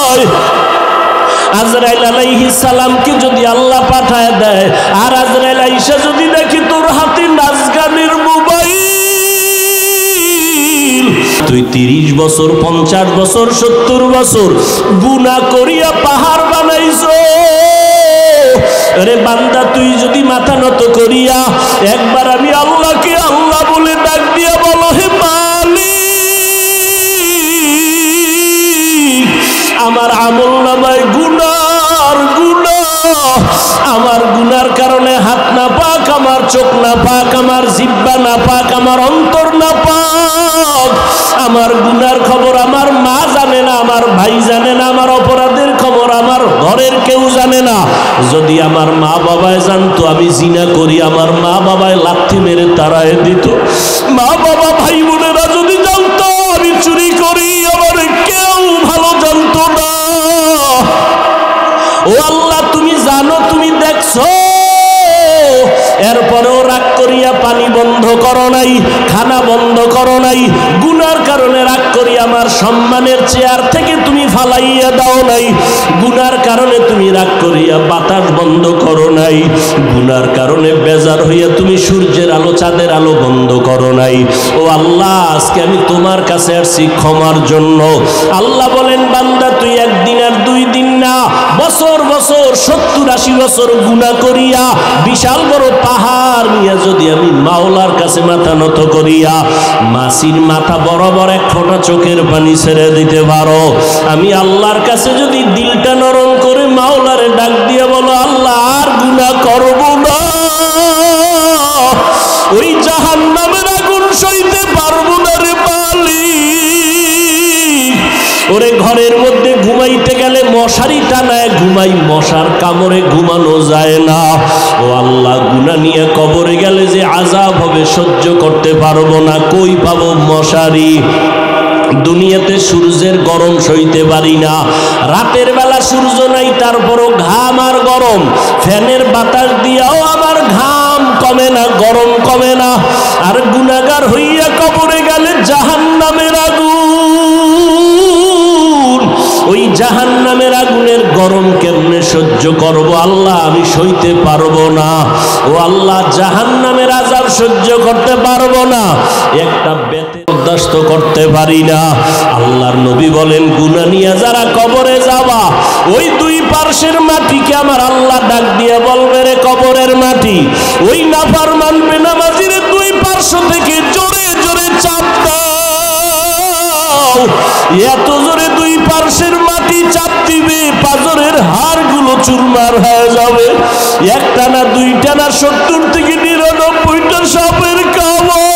নয়। আজরাইল আলাইহিস সালামকে যদি আল্লাহ পাঠায় দেয়, আর আজরাইল আইসা যদি দেখি তোর হাতে নাচ গানের মোবাইল, তুই 30 বছর 50 বছর 70 বছর গুনাহ করিয়া পাহাড় বানাইছো। আরে বান্দা, তুই যদি মাথা নত করিয়া একবার আমি আল্লাহকে আল্লাহ বলে ডাক দিয়া বলো, হে মালিক, আমার আমল নামায় গুনার গুনাহ, আমার গুনার কারণে হাত না পাক, আমার চোখ না পাক, আমার জিহ্বা না পাক, আমার অন্তর না পাক, আমার গুনার খবর আমার মা জানে না, আমার ভাই জানে না, আমার অপরাধের খবর আমার ঘরের কেউ জানে না। যদি আমার মা বাবায় জানতো আমি জিনা করি, আমার মা বাবায় লাথি মেরে তাড়ায় দিত। মা বাবা ভাই বোনেরা যদি জানতো আমি চুরি করি, আমার কেউ ভালো জানতো না। ও আল্লাহ, তুমি জানো, তুমি দেখছো, এরপরেও রাগ করিয়া পানি বন্ধ করো নাই, খানা বন্ধ করো নাই। গুনার কারণে রাগ করি আমার সম্মানের চেয়ার থেকে তুমি ফালাইয়া দাও নাই। গুনার কারণে তুমি রাগ করিয়া বাতাস বন্ধ করো নাই। গুনার কারণে বেজার হইয়া তুমি সূর্যের আলো চাঁদের আলো বন্ধ করো নাই। ও আল্লাহ, আজকে আমি তোমার কাছে আসছি ক্ষমার জন্য। আল্লাহ বলেন, বান্দা তুই একদিন আর 2 দিন না, বছর বছর 70-80 বছর গুনাহ করিয়া বিশাল বড় পাহাড় নিয়ে যদি আমি মাওলার কাছে মাথা নত করিয়া মাসির মাথা বরাবর 1 ফোঁটা চোখের পানি ছেড়ে দিতে পারো, আমি আল্লাহর কাছে যদি দিলটা নরম করে মাওলারে ডাক দিয়ে বলো, আল্লাহ আর গুনাহ করব না, ওই জাহান্নামের আগুন সইতে পারবো না রে মালিক। ওরে ঘরের মধ্যে ঘুমাইতে গেলে মশারি টানায় ঘুমাই, মশার কামড়ে ঘুমানো যায় না। ও আল্লাহ, গুনাহ নিয়ে কবরে গেলে যে আযাব হবে সহ্য করতে পারবো না, কই পাবো মশারি? দুনিয়াতে সূর্যের গরম সইতে পারি না, রাতের বেলা সূর্য নাই তারপরও ঘাম আর গরম, ফ্যানের বাতাস দিয়াও আমার ঘাম কমে না, গরম কমে না। আর গুনাহগার হইয়া কবরে গেলে জাহান্নামের আগুন, ওই জাহান্নামের আগুনের গরম কেমনে সহ্য করব আল্লাহ? আমি সইতে পারবো না। ও আল্লাহ, জাহান্নামের আযাব সহ্য করতে পারবো না, একটা বেতে বরদাস্ত করতে পারি না। আল্লাহর নবী বলেন, গুনাহ নিয়ে যারা কবরে যাবা, ওই 2 পার্শ্বের মাটিকে আমার আল্লাহ ডাক দিয়ে বলবে, রে কবরের মাটি, ওই নাফরমান বেনামাজির 2 পার্শ্ব থেকে জোরে জোরে চাপ দাও। এত জোরে 2 পার্শ্বের মাটি চাপ দিবে, পাজরের হাড়গুলো চুরমার হয়ে যাবে। একটা না, 2টা না, 70 থেকে 99টা সাপের কামড়।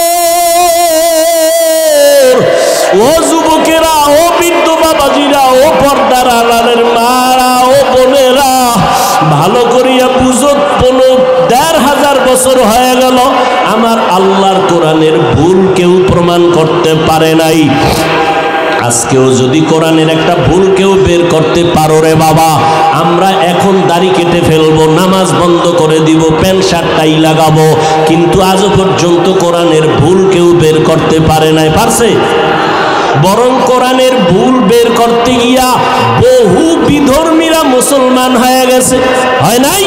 ও যুবকেরা, ও বৃদ্ধ বাবাজিরা, ও পর্দার আড়ালের মারা, ও বোনেরা, ভালো করিয়া বুঝো, 15,000 বছর হয়ে গেল আমার আল্লাহর কোরআনের ভুল কেউ প্রমাণ করতে পারে নাই। আজকেও যদি কোরআনের একটা ভুল কেউ বের করতে পারো রে বাবা, আমরা এখন দাড়ি কেটে ফেলবো, নামাজ বন্ধ করে দিব, প্যান্ট শার্ট টাই লাগাবো, কিন্তু আজও পর্যন্ত কোরআনের ভুল কেউ বের করতে পারে নাই। পারছে? বরং কোরআনের ভুল বের করতে গিয়া বহু বিধর্মীরা মুসলমান হয়ে গেছে, হয় নাই?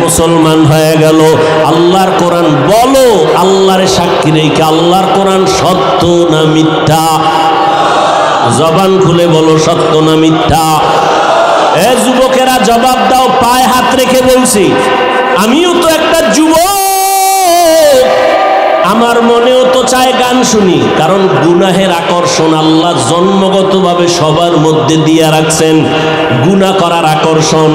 মুসলমান হয়ে গেল। আল্লাহর কোরআন বলো, আল্লাহর সাক্ষী রেখে, আল্লাহর কোরআন সত্য না মিথ্যা? জবান খুলে বলো, সত্য না মিথ্যা? এ যুবকেরা জবাব দাও, পায়ে হাত রেখে বলছি, আমিও তো একটা যুবক, আমার মনেও তো চায় গান শুনি, কারণ গুনাহের আকর্ষণ আল্লাহ জন্মগতভাবে সবার মধ্যে দিয়ে রাখছেন। গুনাহ করার আকর্ষণ,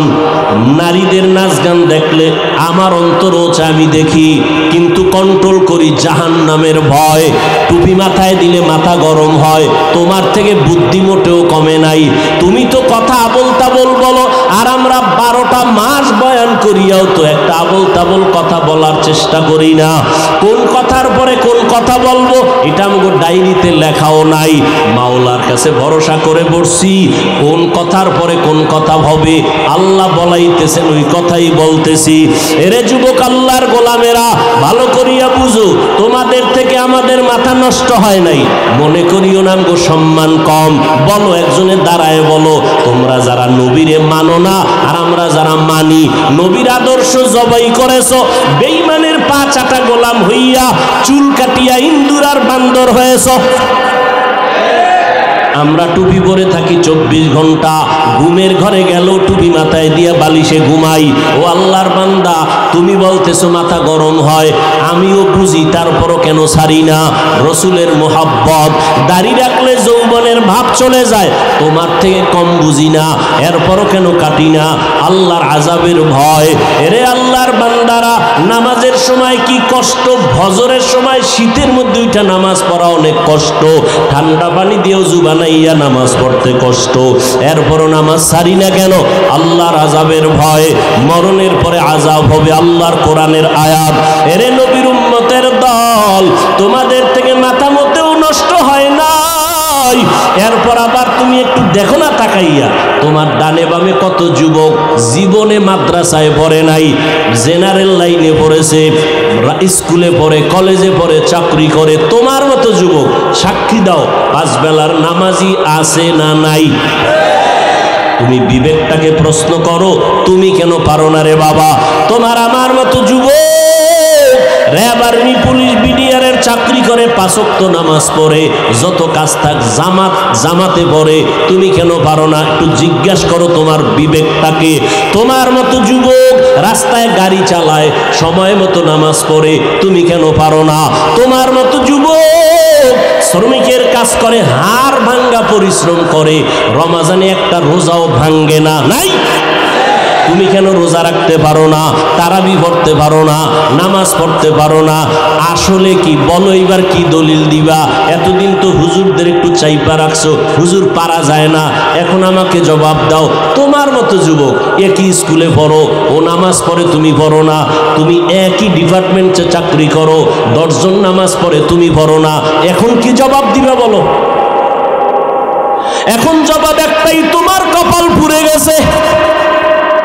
নারীদের নাচ গান দেখলে আমার অন্তরও চায় আমি দেখি, কিন্তু কন্ট্রোল করি, জাহান্নামের ভয়। টুপি মাথায় দিলে মাথা গরম হয়, তোমার থেকে বুদ্ধি মোটেও কমে নাই। তুমি তো কথা আবল তাবল বলো, আর আমরা 12টা মাস বয়ান করিয়াও তো একটা আবল তাবল কথা বলার চেষ্টা করি না। কোন কথার পরে কোন কথা বলবো এটা আমাকে ডায়েরিতে লেখাও নাই। মাওলার কাছে ভরসা করে বসছি, কোন কথার পরে কোন কথা হবে আল্লাহ বলাইতেছেন, ওই কথাই বলতেছি। এরে যুবক, আল্লাহর গোলামেরা, ভালো করিয়া বুঝো, তোমার তোমাদের থেকে আমাদের মাথা নষ্ট হয় নাই, মনে করিও না গো সম্মান কম। বলো, একজনের দাঁড়ায় বলো, তোমরা যারা নবীরে মানো না আর আমরা যারা মানি, নবীর আদর্শ জবাই করেছো, বেঈমানের পা চাটা গোলাম হইয়া চুল কাটিয়া ইন্দুর আর বান্দর হয়েছ। আমরা টুপি পরে থাকি 24 ঘন্টা, ঘুমের ঘরে গেল টুপি মাথায় দিয়া বালিশে ঘুমাই। ও আল্লাহর বান্দা, তুমি বলতেছো মাথা গরম হয়, আমিও বুঝি, তারপরও কেন ছাড়ি না? রসুলের মোহাব্বত, দাড়ি রাখলে যৌবনের ভাব চলে যায়, তোমার থেকে কম বুঝি না, এরপরও কেন কাটি না? আল্লাহর আযাবের ভয়। এরে আল্লাহর বান্দারা, নামাজের সময় কি কষ্ট, ফজরের সময় শীতের মধ্যে ওইটা নামাজ পড়া অনেক কষ্ট, ঠান্ডা পানি দিয়েও জুবান ইয়া নামাজ পড়তে কষ্ট, এরপরও নামাজ ছাড়ি না কেন? আল্লাহর আযাবের ভয়। মরণের পরে আযাব হবে, আল্লাহর কোরআনের আয়াত। এরে নবীর উম্মতের দল, তোমাদের থেকে মাথা মতেও নষ্ট হয় নাই। এরপর আবার তুমি একটু দেখো না তাকাইয়া, তোমার ডানে বামে কত যুবক জীবনে মাদ্রাসায় পড়ে নাই, জেনারেল লাইনে পড়েছে, স্কুলে পড়ে, কলেজে পড়ে, চাকরি করে। তোমার মতো যুবক, সাক্ষী দাও, 5 বেলার নামাজি আছে না নাই? তুমি বিবেকটাকে প্রশ্ন করো, তুমি কেন পারো না রে বাবা? তোমার আমার মতো যুবক র্যাব, আর্মি, পুলিশ, বিডিআরের চাকরি করে, 5 ওয়াক্ত নামাজ পড়ে, যত কাজ থাক জামাতে পড়ে, তুমি কেন পারো না? একটু জিজ্ঞাসা করো তোমার বিবেকটাকে। তোমার মতো যুবক রাস্তায় গাড়ি চালায়, সময় মতো নামাজ পড়ে, তুমি কেন পারো না? তোমার মতো যুবক শ্রমিকের কাজ করে, হাড় ভাঙ্গা পরিশ্রম করে, রমাজানে একটা রোজাও ভাঙ্গে না, নাই? তুমি কেন রোজা রাখতে পারো না, তারাবি পড়তে পারো না, নামাজ পড়তে পারো না? আসলে কি বলো, এবার কি দলিল দিবা? এতদিন তো হুজুরদের একটু চাইপা রাখছো, হুজুর পারা যায় না, এখন আমাকে জবাব দাও। তোমার মতো যুবক একই স্কুলে পড়ো, ও নামাজ পড়ে, তুমি পড়ো না। তুমি একই ডিপার্টমেন্টে চাকরি করো, 10 জন নামাজ পড়ে, তুমি পড়ো না। এখন কি জবাব দিবা বলো? এখন জবাব একটাই, তোমার কপাল পুড়ে গেছে,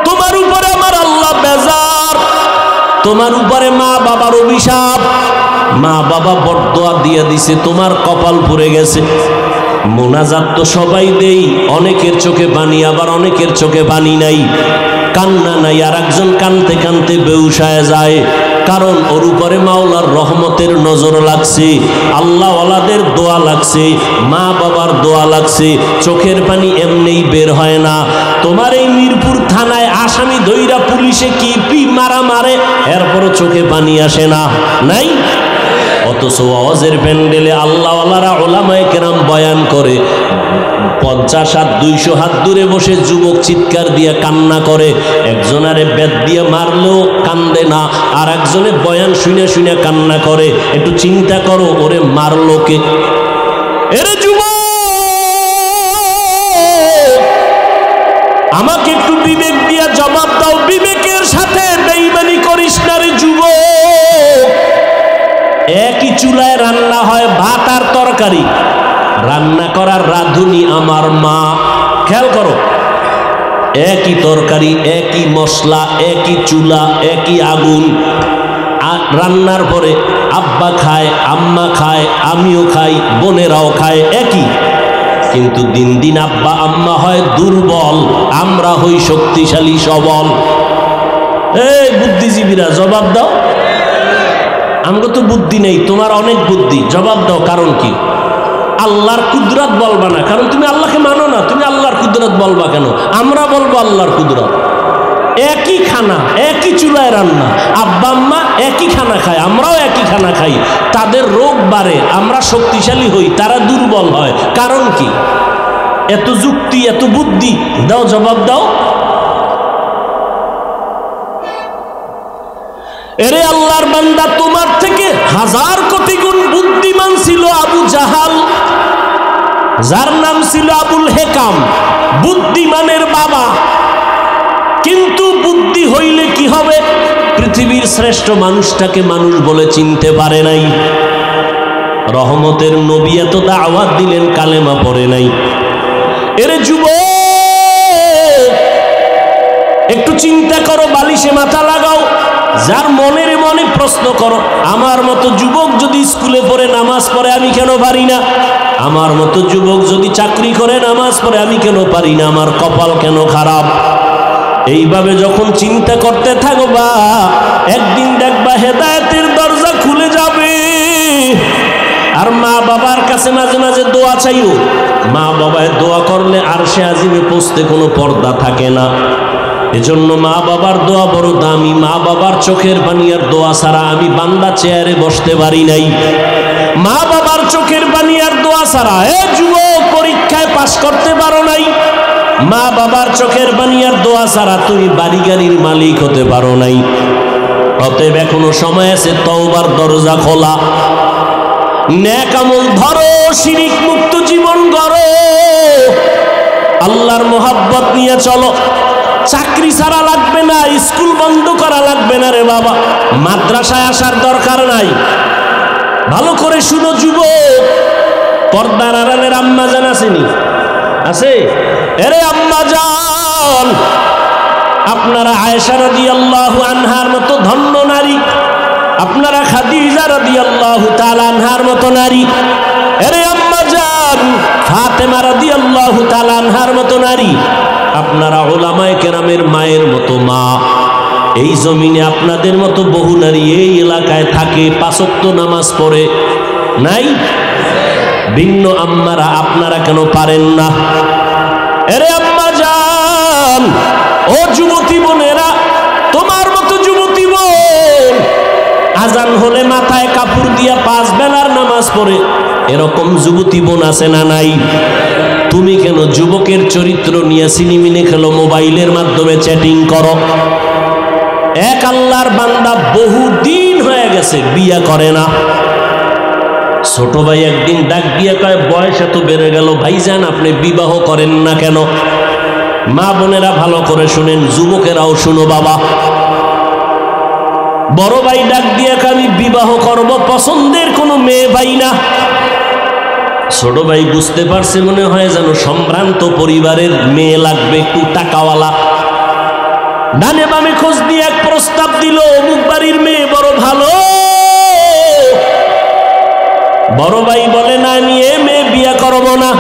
তোমার উপরে আমার আল্লাহ বেজার, তোমার উপরে মা বাবার অভিশাপ, মা বাবা বরদোয়া দিয়ে দিছে, তোমার কপাল পুড়ে গেছে। মোনাজাত তো সবাই দেই, অনেকের চোখে পানি, আবার অনেকের চোখে পানি নাই, কান্না নাই, আর একজন কানতে কানতে বেউসায় যায়, কারণ ওর উপরে মাওলার রহমতের নজর লাগছে, আল্লাহ ওয়ালাদের দোয়া লাগছে, মা বাবার দোয়া লাগছে, চোখের পানি এমনিই বের হয় না। তোমার এই মিরপুর থানায় আসামি ধইরা পুলিশে কি মারা মারে, এরপরও চোখে পানি আসে না, নাই? অথচ ওয়াজের প্যান্ডেলে আল্লাহওয়ালারা ওলামায়ে কেরাম বয়ান করে, 50 হাত 200 হাত দূরে বসে যুবক চিৎকার দিয়ে কান্না করে, একজনারে বেত দিয়ে মারলেও কান্দে না, আর একজনে বয়ান শুনে শুনে কান্না করে। একটু চিন্তা করো, ওরে মারলো কে? এরে যুবক, আমাকে একটু বিবেক দিয়া জবাব দাও, বিবেকের সাথে বেঈমানি করিস না রে যুবক। একই চুলায় রান্না হয় ভাত আর তরকারি, রান্না করার রাঁধুনি আমার মা, খেয়াল করো, একই তরকারি, একই মশলা, একই চুলা, একই আগুন, আর রান্নার পরে আব্বা খায়, আম্মা খায়, আমিও খাই, বোনেরাও খায়, একই। কিন্তু দিন দিন আব্বা আম্মা হয় দুর্বল, আমরা হই শক্তিশালী সবল। এই বুদ্ধিজীবীরা জবাব দাও, আমাকে তো বুদ্ধি নেই, তোমার অনেক বুদ্ধি, জবাব দাও, কারণ কি? আল্লাহর কুদরত বলবা না, কারণ তুমি আল্লাহকে মানো না, তুমি আল্লাহর কুদরত বলবা কেন? আমরা বলবো আল্লাহর কুদরত। একই খানা, একই চুলায় রান্না, আব্বা আম্মা একই খানা খায়, আমরাও একই খানা খাই, তাদের রোগ বাড়ে, আমরা শক্তিশালী হই, তারা দুর্বল হয়, কারণ কি? এত যুক্তি, এত বুদ্ধি, দাও জবাব দাও। এরে আল্লাহর বান্দা, তোমার থেকে 1000 কোটি গুণ বুদ্ধিমান ছিল আবু জাহাল, যার নাম ছিল আবুল হেকাম, বুদ্ধিমানের বাবা। কিন্তু বুদ্ধি হইলে কি হবে? পৃথিবীর শ্রেষ্ঠ মানুষটাকে মানুষ বলে চিনতে পারে নাই। রহমতের নবী এত দাওয়াত দিলেন, কালেমা পড়ে নাই। এরে যুবক, একটু চিন্তা করো, বালিশে মাথা লাগাও, যার মনের মনে প্রশ্ন করো, আমার মতো যুবক যদি স্কুলে পড়ে নামাজ পড়ে আমি কেন পারি না? আমার মতো যুবক যদি চাকরি করে নামাজ পড়ে আমি কেন পারি না? আমার কপাল কেন খারাপ? এইভাবে যখন চিন্তা করতে থাকবা, একদিন দেখবা হেদায়েতের দরজা খুলে যাবে। আর মা বাবার কাছে মাঝে মাঝে দোয়া চাইও। মা বাবায় দোয়া করলে আরশে আজিমে পৌঁছতে কোনো পর্দা থাকে না। এজন্য মা বাবার দোয়া বড় দামি। মা বাবার চোখের পানি আর দোয়া ছাড়া আমি বান্দা চেয়ারে বসতে পারি নাই। মা বাবার চোখের পানি আর দোয়া ছাড়া যুবক পরীক্ষায় পাশ করতে পারো নাই। মা বাবার চোখের পানি আর দোয়া ছাড়া তুমি বাড়ি গাড়ির মালিক হতে পারো নাই। অতএব এখনো সময় আছে, তওবার দরজা খোলা। নেক আমল ধরো, শিরিক মুক্ত জীবন গড়ো, আল্লাহর মোহাব্বত নিয়ে চলো। চাকরি ছাড়া লাগবে না, স্কুল বন্ধ করা লাগবে না রে বাবা, মাদ্রাসায় আসার দরকার নাই। ভালো করে শুনো যুবক, পর্দার আড়ালের আম্মা জান আসেনি? আছে? এরে আম্মা জান, আপনারা আয়েশা রাদিয়াল্লাহু আনহার মতো ধন্য নারী, আপনারা খাদিজা রাদিয়াল্লাহু তাআলা আনহার মতো নারী, এরে আম্মা জান ফাতেমা রাদিয়াল্লাহু তাআলা আনহার মতো নারী, আপনারা উলামায়ে কেরামের মায়ের মতো মা। এই জমিনে আপনাদের মতো বহু নারী এই এলাকায় থাকে, 5 ওয়াক্ত নামাজ পড়ে নাই? ভিন্ন আম্মারা আপনারা কেন পারেন না? এরে আম্মা জান, ও যুবতী বোনেরা, তোমার মতো যুবতী বোন আজান হলে মাথায় কাপড় দিয়া 5 বেলার নামাজ পড়ে, এরকম যুবতী বোন আছে না নাই? তুমি কেন যুবকের চরিত্র নিয়ে সিনেমিনে খেলো, মোবাইলের মাধ্যমে চ্যাটিং করো? এক আল্লাহর বান্দা বহু দিন হয়ে গেছে বিয়া করে না। ছোট ভাই একদিন ডাক দিয়ে কয়, বয়স এত বেড়ে গেল ভাইজান, আপনি বিবাহ করেন না কেন? মা বোনেরা ভালো করে শুনেন, যুবকেরাও শুনো বাবা। বড় ভাই ডাক দিয়ে কয়, আমি বিবাহ করব, পছন্দের কোনো মেয়ে পাই না। ছোট ভাই বুঝতে পারছে, মনে হয় যেন সম্ভ্রান্ত পরিবারের মেয়ে লাগবে, একটু টাকাওয়ালা। ডানে বামে খোঁজ দিয়ে এক প্রস্তাব দিল, অমুক বাড়ির মেয়ে বড় ভালো। বড় ভাই বলে, না আমি এ মেয়ে বিয়ে করব না।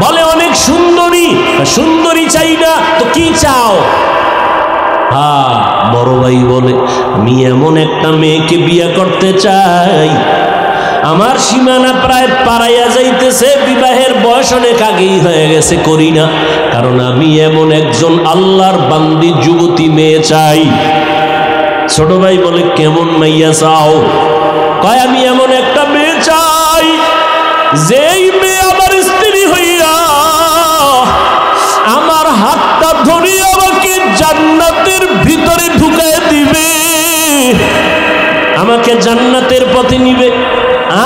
বলে অনেক সুন্দরী, সুন্দরী চাই না তো কি চাও? হ্যাঁ, বড় ভাই বলে, আমি এমন একটা মেয়েকে বিয়ে করতে চাই, আমার সীমানা প্রায় পারাইয়া যাইতেছে, বিবাহের বয়স অনেক আগেই হয়ে গেছে, করি না। কারণ আমি এমন একজন আল্লাহর বান্দি যুবতী মেয়ে চাই। ছোট ভাই বলে, কেমন মাইয়া চাও? কয়, আমি এমন একটা মেয়ে চাই, যেই মেয়ে আমার স্ত্রী হইয়া আমার হাতটা ধরে আমাকে জান্নাতের ভিতরে ঢুকায় দিবে, আমাকে জান্নাতের পথে নিবে।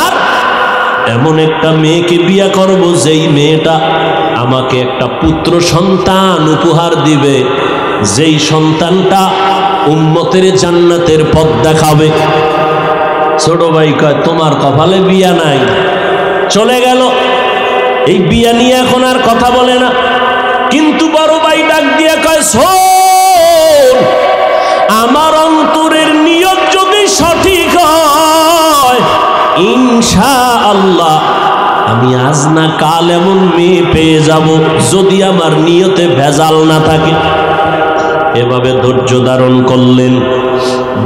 আর এমন একটা মেয়েকে বিয়ে করব, যেই মেয়েটা আমাকে একটা পুত্র সন্তান উপহার দিবে, যেই সন্তানটা উম্মতের জান্নাতের পথ দেখাবে। ছোট ভাই কয়, তোমার কপালে বিয়া নাই। চলে গেল। এই বিয়া নিয়ে এখন আর কথা বলে না। কিন্তু বড় ভাই ডাক দিয়ে কয়, শোন, আমার অন্তরের নিয়ত যদি সঠিক হয়, ইনশাআল্লাহ আমি আজ না কাল এমন মেয়ে পেয়ে যাব, যদি আমার নিয়তে ভেজাল না থাকে। এভাবে ধৈর্য ধারণ করলেন।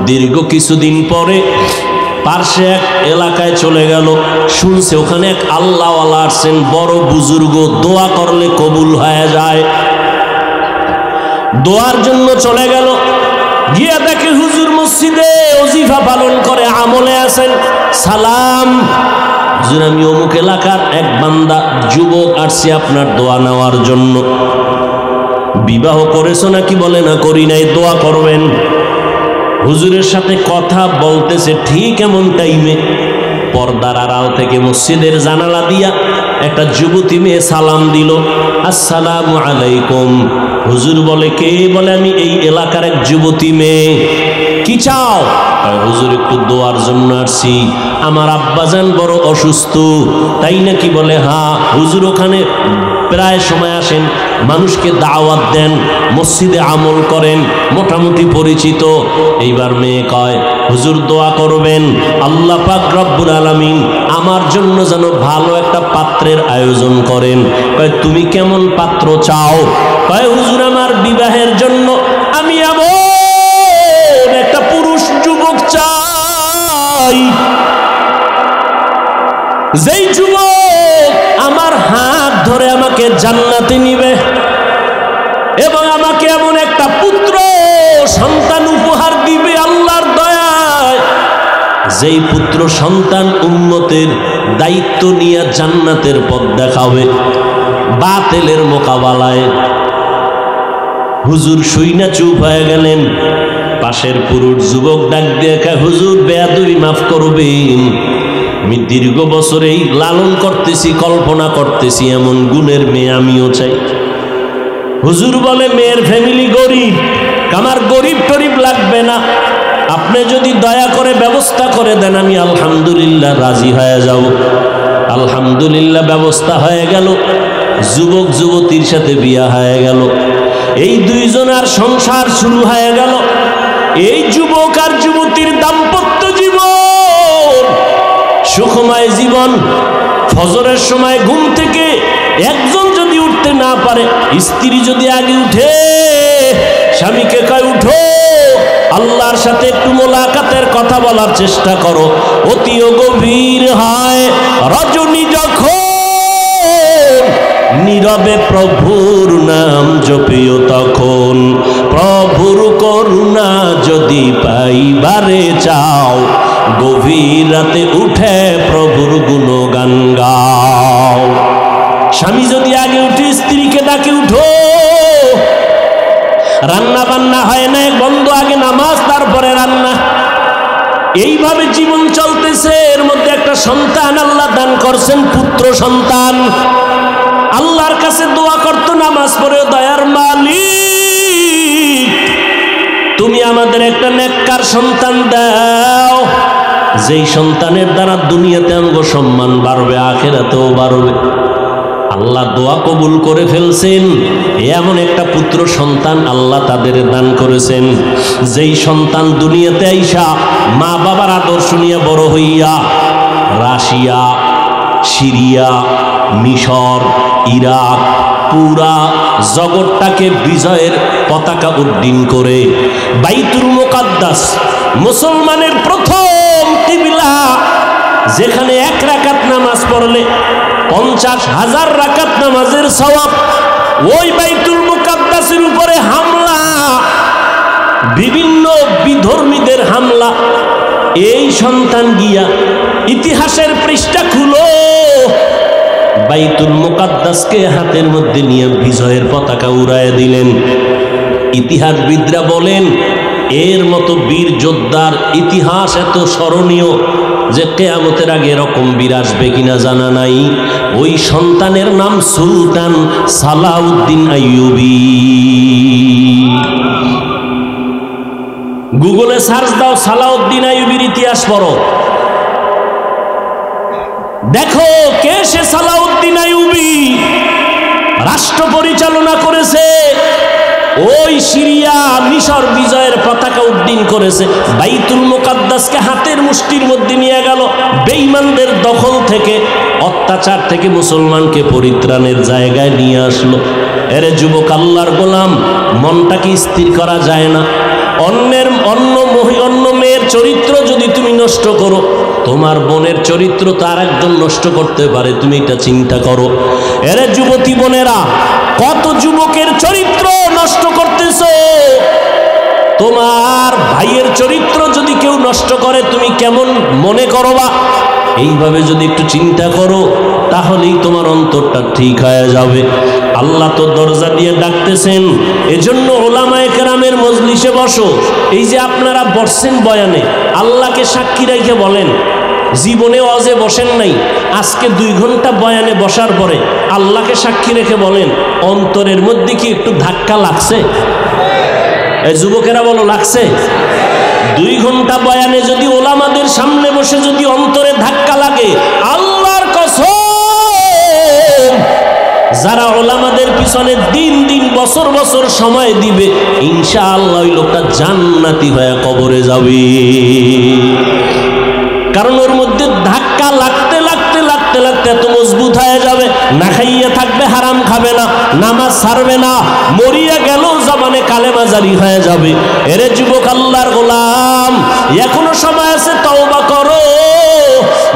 দীর্ঘ কিছুদিন পরে পার্শ্বে এক এলাকায় চলে গেল, শুনছে ওখানে এক আল্লাহওয়ালা আসছেন, বড় বুজুর্গ, দোয়া করলে কবুল হয়ে যায়। দোয়ার জন্য চলে গেল। গিয়ে দেখে হুজুর মসজিদে ওজিফা পালন করে, আমলে আছেন। সালাম, হুজুর আমি অমুক এলাকার এক বান্দা যুবক, আসছি আপনার দোয়া নেওয়ার জন্য। বিবাহ করেছো নাকি? বলে না, করি নাই, দোয়া করবেন। হুজুরের সাথে কথা বলতেছে, ঠিক এমন টাইমে পর্দার আড়াল থেকে মসজিদের জানালা দিয়া একটা যুবতী মেয়ে সালাম দিল, আসসালামু আলাইকুম। হুজুর বলে কে? বলে আমি এই এলাকার এক যুবতী মেয়ে। কি চাও? হুজুর একটু দোয়ার জন্য আসছি, আমার আব্বাজান বড় অসুস্থ। তাই নাকি? বলে হ্যাঁ। হুজুর ওখানে প্রায় সময় আসেন, মানুষকে দাওয়াত দেন, মসজিদে আমল করেন, মোটামুটি পরিচিত। এইবার মেয়ে কয় হুজুর দোয়া করবেন আল্লাহ পাক রব্বুল আলামিন আমার জন্য যেন ভালো একটা পাত্রের আয়োজন করেন। কয় তুমি কেমন পাত্র চাও? কয় হুজুর আমার বিবাহের জন্য আমি এমন একটা পুরুষ যুবক চাই, যেই যুবক আমার হাত ধরে আমাকে জান্নাতে নিবে এবং আমাকে এমন একটা পুত্র সন্তান উপহার দিবে আল্লাহর দয়ায়, যেই পুত্র সন্তান উম্মতের দায়িত্ব নিয়ে জান্নাতের পথ দেখাবে বাতিলের মোকাবেলায়। হুজুর শুইনা চুপ হয়ে গেলেন। পাশের পুরুষ যুবক ডাক দিয়ে হুজুর বেয়াদবি মাফ করবেন, আমি দীর্ঘ বছর এই লালন করতেছি, কল্পনা করতেছি এমন গুণের মেয়ে আমিও চাই। হুজুর বলে মেয়ের ফ্যামিলি গরিব, আমার গরিব টরিব লাগবে না, আপনি যদি দয়া করে ব্যবস্থা করে দেন আমি আলহামদুলিল্লাহ রাজি হয়ে যাব। আলহামদুলিল্লাহ ব্যবস্থা হয়ে গেল, যুবক যুবতীর সাথে বিয়া হয়ে গেল। এই দুইজনের সংসার শুরু হয়ে গেল। এই যুবক আর যুবতীর দাম্পত্য জীবন সুখময় জীবন। ফজরের সময় ঘুম থেকে একজন যদি উঠতে না পারে, স্ত্রী যদি আগে উঠে স্বামীকে কয় উঠো, আল্লাহর সাথে একটু মোলাকাতের কথা বলার চেষ্টা করো। অতিও গভীর হয় রজনী যখন নীরবে প্রভুর নাম জপিও তখন, প্রভুর করুণা যদি পাইবারে চাও, গভীর রাতে উঠে প্রভুর গুণগান গাও। স্বামী যদি আগে উঠে স্ত্রীকে ডাকে উঠো, রান্না বান্না হয় না, বন্ধ, আগে নামাজ তারপরে রান্না, এইভাবে জীবন চলতেছে। এর মধ্যে একটা সন্তান আল্লাহ দান করছেন, পুত্র সন্তান। আল্লাহর কাছে দোয়া করতো নামাজ পড়ে, দয়ার মালিক তুমি আমাদের একটা নেককার সন্তান দাও, যেই সন্তানের দ্বারা দুনিয়াতে আঙ্গ সম্মান বাড়বে, আখিরাতেও বাড়বে। আল্লাহ দোয়া কবুল করে ফেলছেন। এমন একটা পুত্র সন্তান আল্লাহ তাদের দান করেছেন, যেই সন্তান দুনিয়াতে আইসা মা বাবার আদর্শ নিয়ে বড় হইয়া রাশিয়া, সিরিয়া, মিশর, ইরাক, পুরা জগৎটাকে বিজয়ের পতাকা উড্ডীন করে বাইতুল মুকাদ্দাস মুসলমানের প্রথম কিবলা, যেখানে এক রাকাত নামাজ পড়লে 50,000 রাকাত নামাজের সওয়াব। ওই বাইতুল মুকাদ্দাসের উপরে হামলা, বিভিন্ন বিধর্মীদের হামলা। এই সন্তান গিয়া ইতিহাসের পৃষ্ঠা খুলো, বাইতুল মুকাদ্দাসকে হাতের মধ্যে নিয়ে বিজয়ের পতাকা উড়াইয়া দিলেন। ইতিহাসবিদরা বলেন এর মতো বীর যোদ্ধার ইতিহাস এত স্মরণীয় যে কিয়ামতের আগে এরকম বীর আসবে কিনা জানা নাই। ওই সন্তানের নাম সুলতান সালাউদ্দিন আইয়ুবী। গুগলে সার্চ দাও, সালাউদ্দিন আইয়ুবীর ইতিহাস পড়ো, দেখো কে সে সালাউদ্দিন আইয়ুবী। রাষ্ট্র পরিচালনা করেছে, ওই সিরিয়া মিশর বিজয়ের পতাকা উড্ডীন করেছে, বাইতুল মুকাদ্দাসকে হাতের মুষ্টির মধ্যে নিয়ে গেল, বেঈমানদের দখল থেকে, অত্যাচার থেকে মুসলমানকে পরিত্রাণের জায়গায় নিয়ে আসলো। এরে যুবক আল্লাহর গোলাম, মনটাকে স্থির করা যায় না। অন্য মেয়ের চরিত্র যদি তুমি নষ্ট করো, তোমার বোনের চরিত্র তার একজন নষ্ট করতে পারে, তুমি এটা চিন্তা করো। এরে যুবতী বোনেরা, কত যুবকের চরিত্র নষ্ট করতেছো। তোমার ভাইয়ের চরিত্র যদি কেউ নষ্ট করে তুমি কেমন মনে করবা? এইভাবে যদি একটু চিন্তা করো, তাহলেই তোমার অন্তরটা ঠিক হয়ে যাবে। আল্লাহ তো দরজা দিয়ে ডাকতেছেন। এজন্য ওলামায়ে কেরামের মজলিসে বসো। এই যে আপনারা বসছেন বয়ানে, আল্লাহকে সাক্ষী রেখে বলেন, জীবনে ওয়াজে বসেন নাই, আজকে 2 ঘন্টা বয়ানে বসার পরে আল্লাহকে সাক্ষী রেখে বলেন অন্তরের মধ্যে কি একটু ধাক্কা লাগছে? এই যুবকেরা বলো, লাগছে? 2 ঘন্টা বয়ানে যদি ওলামাদের সামনে বসে যদি অন্তরে ধাক্কা লাগে, আল্লাহর কসম, যারা ওলামাদের পিছনে দিন দিন বছর বছর সময় দিবে, ইনশাআল্লাহ ওই লোকটা জান্নাতি হয়ে কবরে যাবে। কারণ ওর মধ্যে ধাক্কা লাগতে লাগতে লাগতে লাগতে এত মজবুত হয়ে যাবে, না খাইয়ে থাকবে, হারাম খাবে না, নামাজ ছাড়বে না, মরিয়া গেল জবানে কালেমা জারি হয়ে যাবে। এরে যুবক, আল্লাহর গোলাম, এখনো সময় আছে, তওবা করো,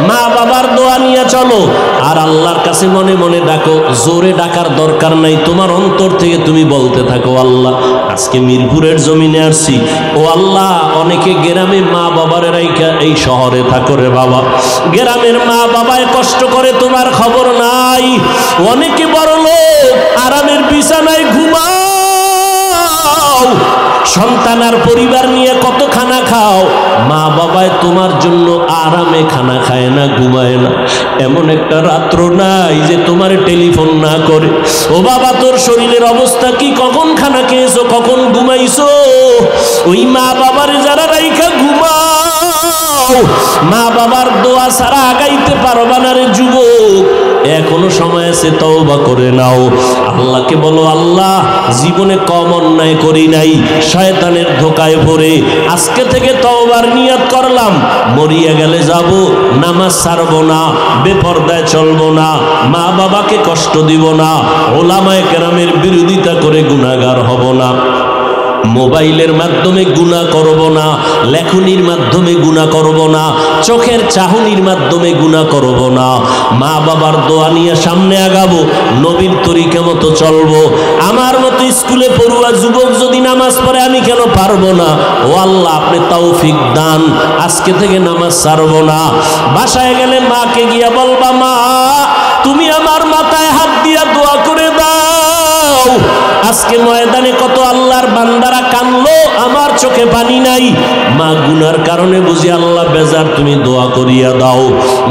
মা বাবার দোয়া নিয়ে চলো, আর আল্লাহর কাছে মনে মনে ডাকো। জোরে ডাকার দরকার নাই, তোমার অন্তর থেকে তুমি বলতে থাকো, আল্লাহ আজকে মিরপুরের জমিনে আসছি, ও আল্লাহ অনেকে গ্রামে মা বাবার রাইখা এই শহরে থাকো রে বাবা, গ্রামের মা বাবায় কষ্ট করে তোমার খবর নাই, অনেকে বড় লোক আরামের বিছানায় ঘুমাও, সন্তান আর পরিবার নিয়ে কত খানা খাও, মা বাবায় তোমার জন্য আরামে খানা খায় না, ঘুমায় না, এমন একটা রাত্র নাই যে তোমার টেলিফোন না করে, ও বাবা তোর শরীরের অবস্থা কি, কখন খানা খেয়েছো, কখন ঘুমাইছো? ওই মা বাবার যারা রাইখা ঘুমাও, মা বাবার দোয়া ছাড়া আগাইতে পারবা না রে যুবক, এখনো সময় আছে, তওবা করে নাও। আল্লাহকে বলো, আল্লাহ জীবনে কম অন্যায় করি নাই, শয়তানের ধোকায় পড়ে আজকে থেকে তওবার নিয়ত করলাম, মরিয়া গেলে যাব, নামাজ ছাড়বো না, বেপরদায় চলবো না, মা বাবাকে কষ্ট দিব না, ওলামায়ে কেরামের বিরোধিতা করে গুনাহগার হব না, মোবাইলের মাধ্যমে গুনাহ করব না, লেখনির মাধ্যমে গুনাহ করব না, চোখের চাহনির মাধ্যমে গুনাহ করব না, মা বাবার দোয়া নিয়ে সামনে আগাবো, নবীর তরিকা মতো চলবো। আমার মতো স্কুলে পড়ুয়া যুবক যদি নামাজ পড়ে, আমি কেন পারবো না? ও আল্লাহ আপনি তৌফিক দান, আজকে থেকে নামাজ ছাড়বো না। বাসায় গেলে মাকে গিয়া বলবা, মা তুমি আমার মাথায় হাত দিয়া দোয়া করে দাও। আজকে ময়দানে কত আল্লাহর বান্দারা কানলো, আমার চোখে পানি নাই, মা গুনার কারণে বুঝি আল্লাহ বেজার, তুমি দোয়া করিয়া দাও।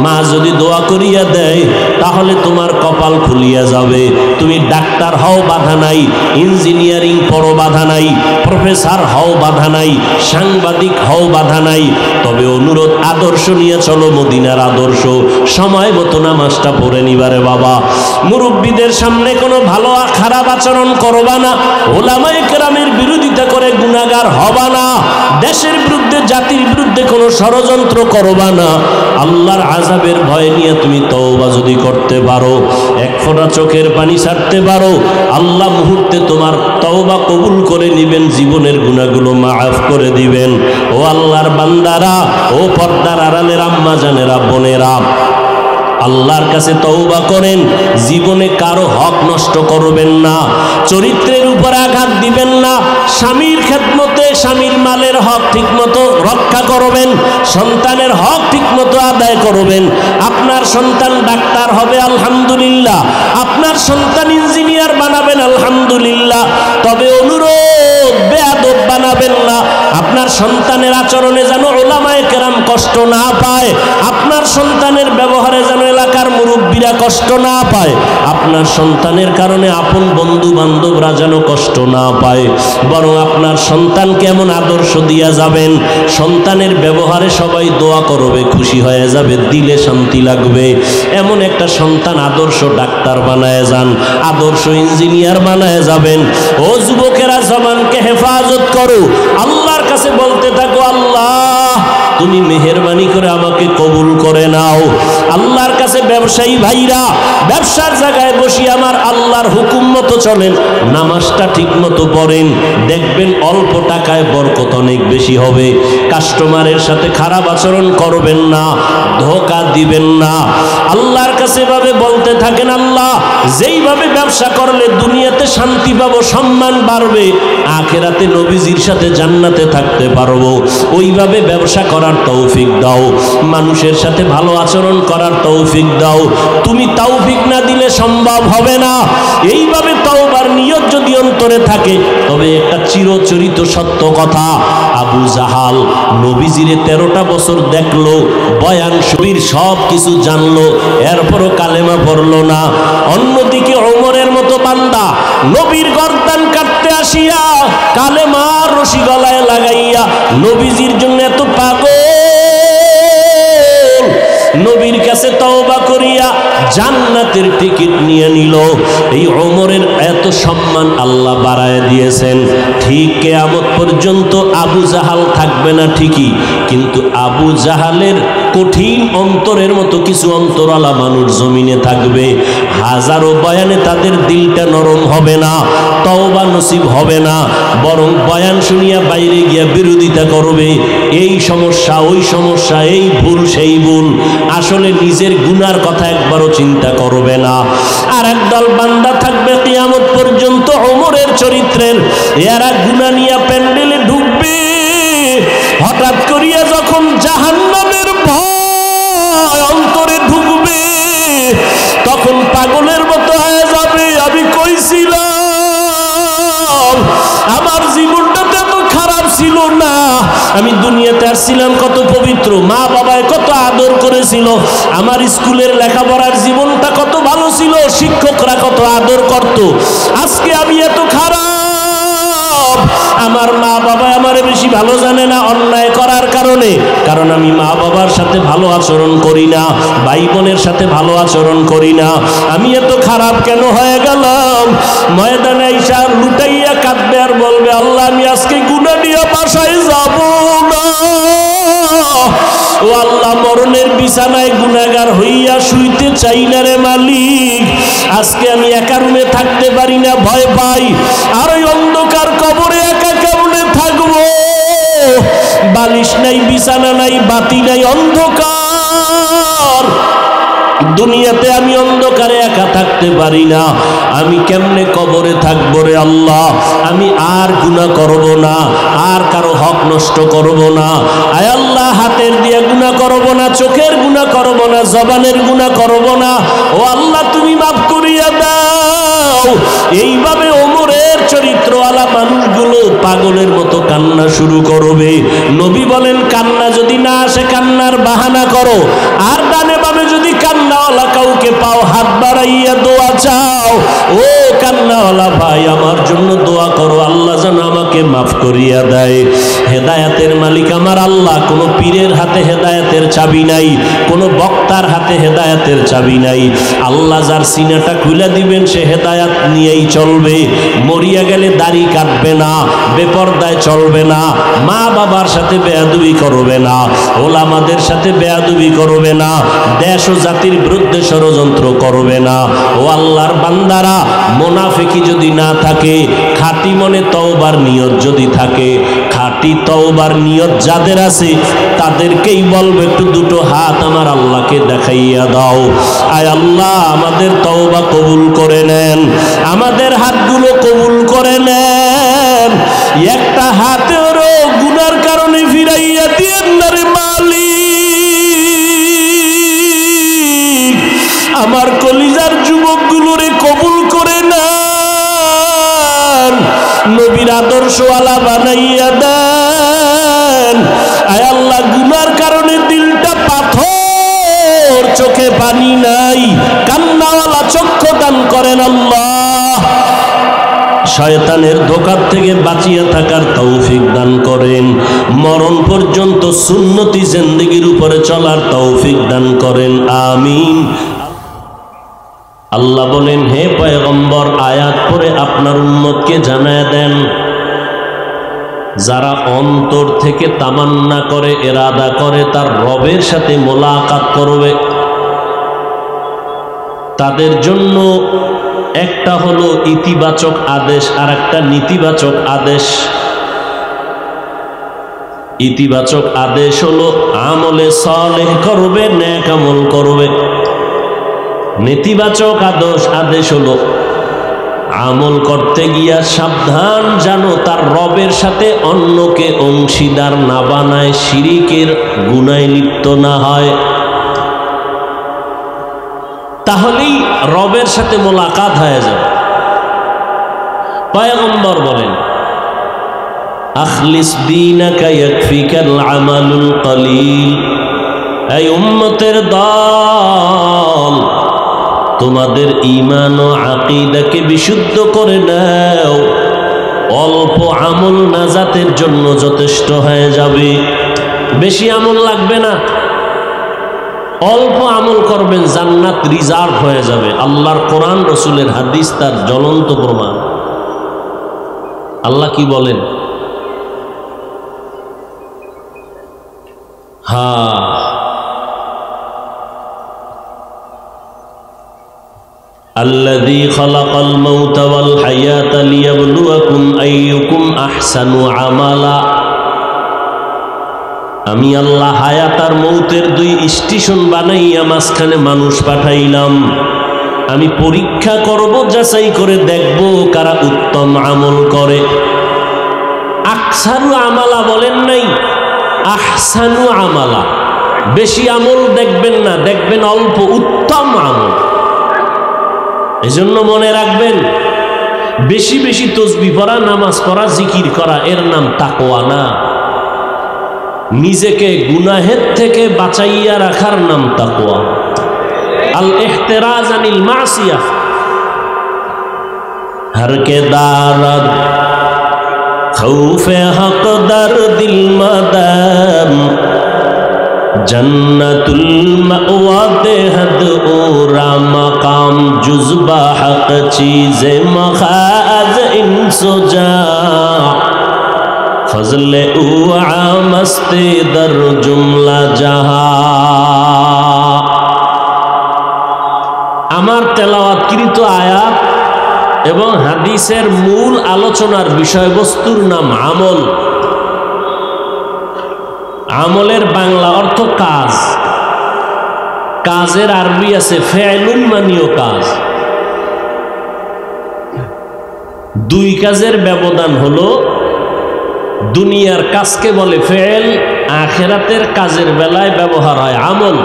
মা যদি দোয়া করিয়া দেয় তাহলে তোমার কপাল খুলিয়া যাবে, তুমি ডাক্তার হও বাধা নাই, ইঞ্জিনিয়ারিং পড়ো বাধা নাই, প্রফেসর হও বাধা নাই, সাংবাদিক হও বাধা নাই, তবে অনুরোধ আদর্শ নিয়ে চলো, মদিনার আদর্শ, সময় মতো নামাজটা পড়ে নিবারে বাবা। মুরব্বীদের সামনে কোনো ভালো খারাপ আচরণ করবা না, ওলামায়ে কেরামের বিরোধিতা করে গুনাহগার হবা না, দেশের বিরুদ্ধে জাতির বিরুদ্ধে কোনো ষড়যন্ত্র করবা না। আল্লাহর আযাবের ভয় নিয়ে তুমি তওবা যদি করতে পারো, এক ফোঁটা চোখের পানি ছাড়তে পারো, আল্লাহ মুহূর্তে তোমার তওবা কবুল করে নিবেন, জীবনের গুনাহগুলো মাফ করে দিবেন। ও আল্লাহর বান্দারা, ও পর্দার আড়ালের আম্মা জানেরা, বোনেরা, আল্লাহর কাছে তওবা করেন, জীবনে কারো হক নষ্ট করবেন না, চরিত্রের উপর আঘাত দিবেন না, স্বামীর খেদমতে স্বামীর মালের হক ঠিকমতো রক্ষা করবেন, সন্তানের হক ঠিকমতো আদায় করবেন। আপনার সন্তান ডাক্তার হবে, আলহামদুলিল্লাহ, আপনার সন্তান ইঞ্জিনিয়ার বানাবেন, আলহামদুলিল্লাহ, তবে অনুরোধ বেয়াদব বানাবেন না। আপনার সন্তানের আচরণে যেন ওলামায়ে কেরাম কষ্ট না পায়, আপনার সন্তানের ব্যবহারে যেন এলাকার মুরব্বীরা কষ্ট না পায়, আপনার সন্তানের কারণে আপন বন্ধু বান্ধবরা যেন কষ্ট না পায়, বরং আপনার সন্তানকে এমন আদর্শ দিয়া যাবেন, সন্তানের ব্যবহারে সবাই দোয়া করবে, খুশি হয়ে যাবে, দিলে শান্তি লাগবে, এমন একটা সন্তান আদর্শ ডাক্তার বানায় যান, আদর্শ ইঞ্জিনিয়ার বানায় যাবেন। ও যুবকেরা, জবানকে হেফাজত করো, আল্লাহর কাছে বলতে থাকো, আল্লাহ তুমি মেহেরবানি করে আমাকে কবুল করে নাও। আল্লাহর কাছে ব্যবসায়ী ভাইরা, ব্যবসার জায়গায় বসি আমার আল্লাহর হুকুম মতো চলেন, নামাজটা ঠিক মতো পড়েন, দেখবেন অল্প টাকায় বরকত অনেক বেশি হবে। কাস্টমারের সাথে খারাপ আচরণ করবেন না, ধোঁকা দিবেন না। আল্লাহর কাছে এভাবে বলতে থাকেন, আল্লাহ যেইভাবে ব্যবসা করলে দুনিয়াতে শান্তি পাবো, সম্মান বাড়বে, আখিরাতে নবীজির সাথে জান্নাতে থাকতে পারবো, ওইভাবে ব্যবসা করার তৌফিক দাও, মানুষের সাথে ভালো আচরণ করার তৌফিক দাও। তুমি তৌফিক না দিলে সম্ভব হবে না। এইভাবে তওবার নিয়ত যদি অন্তরে থাকে, তবে একটা চিরচরিত সত্য কথা, আবু জাহাল নবীজিরে 13টা বছর দেখলো, বয়ান শরীর সব কিছু জানলো, এরপরও কালেমা পড়লো না। অন্যদিকে ওমরের মতো বান্দা নবীর গর্দান কাটতে আসিয়া কালেমার রশি গলায় লাগাইয়া নবীজির জন্য এত পাগল, নবীর কাছে তওবা করিয়া জান্নাতের টিকিট নিয়ে নিল। এই ওমরের এত সম্মান আল্লাহ বাড়ায় দিয়েছেন। ঠিক কিয়ামত পর্যন্ত আবু জাহাল থাকবে না ঠিকই, কিন্তু আবু জাহালের কঠিন অন্তরের মতো কিছু অন্তরওয়ালা মানুষ জমিনে থাকবে। হাজারো বয়ানে তাদের দিলটা নরম হবে না, তওবা নসিব হবে না, বরং বয়ান শুনিয়া বাইরে গিয়া বিরোধিতা করবে। এই সমস্যা, ওই সমস্যা, এই ভুল, সেই ভুল, আসলে নিজের গুনার কথা একবারও চিন্তা করবে না। আর একদল বান্দা থাকবে কিয়ামত পর্যন্ত ওমরের চরিত্রের, এরা গুনাহ নিয়ে প্যান্ডেলে ঢুকবে। হঠাৎ করিয়া যখন জাহান্নামের ভয় অন্তরে ঢুকবে, তখন পাগলের মতো হয়ে যাবে। আমি কইছিলাম আমার জীবনটাতে এত খারাপ ছিল না, আমি দুনিয়াতে আসছিলাম কত পবিত্র, মা বাবায় কত আদর করেছিল, আমার স্কুলের লেখাপড়ার জীবনটা কত ভালো ছিল, শিক্ষকরা কত আদর করত, আজকে আমি এত খারাপ। আমার মা বাবা আমারে বেশি ভালো জানে না অন্যায় করার কারণে, কারণ আমি মা বাবার সাথে ভালো আচরণ করি না, ভাই বোনের সাথে ভালো আচরণ করি না, আমি এত খারাপ কেন হয়ে গেলাম। ময়দানে আইসা লুটাইয়া কাঁদবে আর বলবে, আল্লাহ আমি আজকে গুনাহ নিয়ে বাসায় যাব না। ও আল্লাহ, মরণের বিছানায় গুনাহগার হইয়া শুইতে চাই না রে মালিক, আজকে আমি একা রুমে থাকতে পারি না, ভয় পাই। আর ওই অন্ধকার কবরে একা কেমনে থাকবো, বালিশ নাই, বিছানা নাই, বাতি নাই, অন্ধকার। দুনিয়াতে আমি অন্ধকারে একা থাকতে পারি না, আমি কেমনে কবরে থাকবো রে আল্লাহ। আমি আর গুনাহ করব না, আর কারো হক নষ্ট করব না। আয় আল্লাহ, হাতের দিয়ে গুনাহ করব না, চোখের গুনাহ করব না, জবানের গুনাহ করব না। ও আল্লাহ, তুমি মাফ করিয়া দাও। এইভাবে ওমরের চরিত্রওয়ালা মানুষগুলো পাগলের মতো কান্না শুরু করবে। নবী বলেন, কান্না যদি না আসে কান্নার বাহানা করো, আর ডানে বামে যদি কান্নাওয়ালা কাউকে পাও হাত বাড়াইয়া দোয়া চাও। ও কান্নাওয়ালা ভাই, আমার জন্য দোয়া করো, আল্লাহ যেন আমাকে মাফ করিয়া দেয়। হেদায়েতের মালিক আমার আল্লাহ, কোনো পীরের হাতে হেদায়েতের চাবি নাই, কোনো বক্তার হাতে হেদায়েতের চাবি নাই। আল্লাহ যার সিনাটা খুলে দিবেন সে হেদায়েত নিয়েই চলবে। মরিয়া গেলে দাড়ি কাটবে না, বেপরদায় চলবে না, মা বাবার সাথে বেয়াদবি করবে না, ওলামাদের সাথে বেয়াদবি করবে না, দেশ ও জাতির বিরুদ্ধে ষড়যন্ত্র করবে না। ও আল্লাহর বান্দারা, মুনাফিকি যদি না থাকে, খাঁটি মনে তওবার নিয়ত যদি থাকে, খাঁটি তওবার নিয়ত যাদের আছে তাদেরকেই বলবে একটু দুটো হাত আমার আল্লাহকে দেখাইয়া দাও। আয় আল্লাহ, আমাদের তওবা কবুল করে নেন, আমাদের হাতগুলো কবুল করে নেন। একটা হাতেরও গুনার কারণে ফিরাইয়া দিয়েন না রে মালিক। আমার কলিজার যুবকগুলোরে কবুল করে নেন, নবীর আদর্শওয়ালা বানাইয়া দেন। আয় আল্লাহ, গুনার কারণে দিলটা পাথর, চোখে পানি নাই, কান্নাওয়ালা চক্ষু দান করেন আল্লাহ। শয়তানের ধোঁকার থেকে বাঁচিয়ে থাকার তৌফিক দান করেন, মরণ পর্যন্ত সুন্নতি জিন্দেগির উপরে চলার তৌফিক দান করেন, আমিন। আল্লাহ বলেন, হে পয়গম্বর, আয়াত পড়ে আপনার উম্মতকে জানায় দেন, যারা অন্তর থেকে তামান্না করে, ইরাদা করে তার রবের সাথে মোলাকাত করবে, তাদের জন্য একটা হলো ইতিবাচক আদেশ আর একটা নেতিবাচক আদেশ। ইতিবাচক আদেশ হলো আমলে সালেহ করবে, নেক আমল করবে। নেতিবাচক আদেশ হলো আমল করতে গিয়া সাবধান, জানো তার রবের সাথে অন্যকে অংশীদার না বানায়, শিরিকের গুনায় লিপ্ত না হয়, তাহলেই রবের সাথে মোলাকাত হয়ে যাবে। পয়গম্বর বলেন, আখলিস দীনাকা ইয়াকফিকাল আমালুল কলিল। এই উম্মতের দল, তোমাদের ঈমান ও আকীদাকে বিশুদ্ধ করে নাও, অল্প আমল নাজাতের জন্য যথেষ্ট হয়ে যাবে। বেশি আমল লাগবে না, অল্প আমল করবেন, জান্নাত রিজার্ভ হয়ে যাবে। আল্লাহর কোরআন, রসুলের হাদিস তার জ্বলন্ত প্রমাণ। আল্লাহ কি বলেন? আল্লাযী খালাকাল মাউতা ওয়াল হায়াতা লিয়াবলুয়াকুম আইয়ুকুম আহসানু আমালা। আমি আল্লাহ হায়াত আর মৌতের দুই স্টেশন বানাইয়া মাঝখানে মানুষ পাঠাইলাম। আমি পরীক্ষা করব, যাচাই করে দেখব কারা উত্তম আমল করে। আকসারু আমালা বলেন নাই, আহসানু আমালা। বেশি আমল দেখবেন না, দেখবেন অল্প উত্তম আমল। এজন্য মনে রাখবেন, বেশি বেশি তসবিহ পড়া, নামাজ পড়া, জিকির করা, এর নাম তাকওয়া না। নিজেকে গুনাহের থেকে বাঁচাইয়া রাখার নাম তাকওয়া। আল ইহতিরাজ আনিল মাসিয়া। হর কে দারদ খৌফে হক দরদিল মাদাম, জন্নতুল মাওয়া দেহদ ওরা মাকাম, জুজবা হক চীজে মখাজ ইনসুজা, ফজলে উআ মস্তে দর জুমলা জাহা। আমার তেলাওয়াতকৃত আয়াত এবং হাদিসের মূল আলোচনার বিষয়বস্তুর নাম আমল। আমলের বাংলা অর্থ কাজ। কাজের আরবি আছে ফেলুন, মানিও কাজ। দুই কাজের ব্যবধান হলো, দুনিয়ার কাজকে বলে ফেল, আখিরাতের কাজের বেলায় ব্যবহার হয় আমল।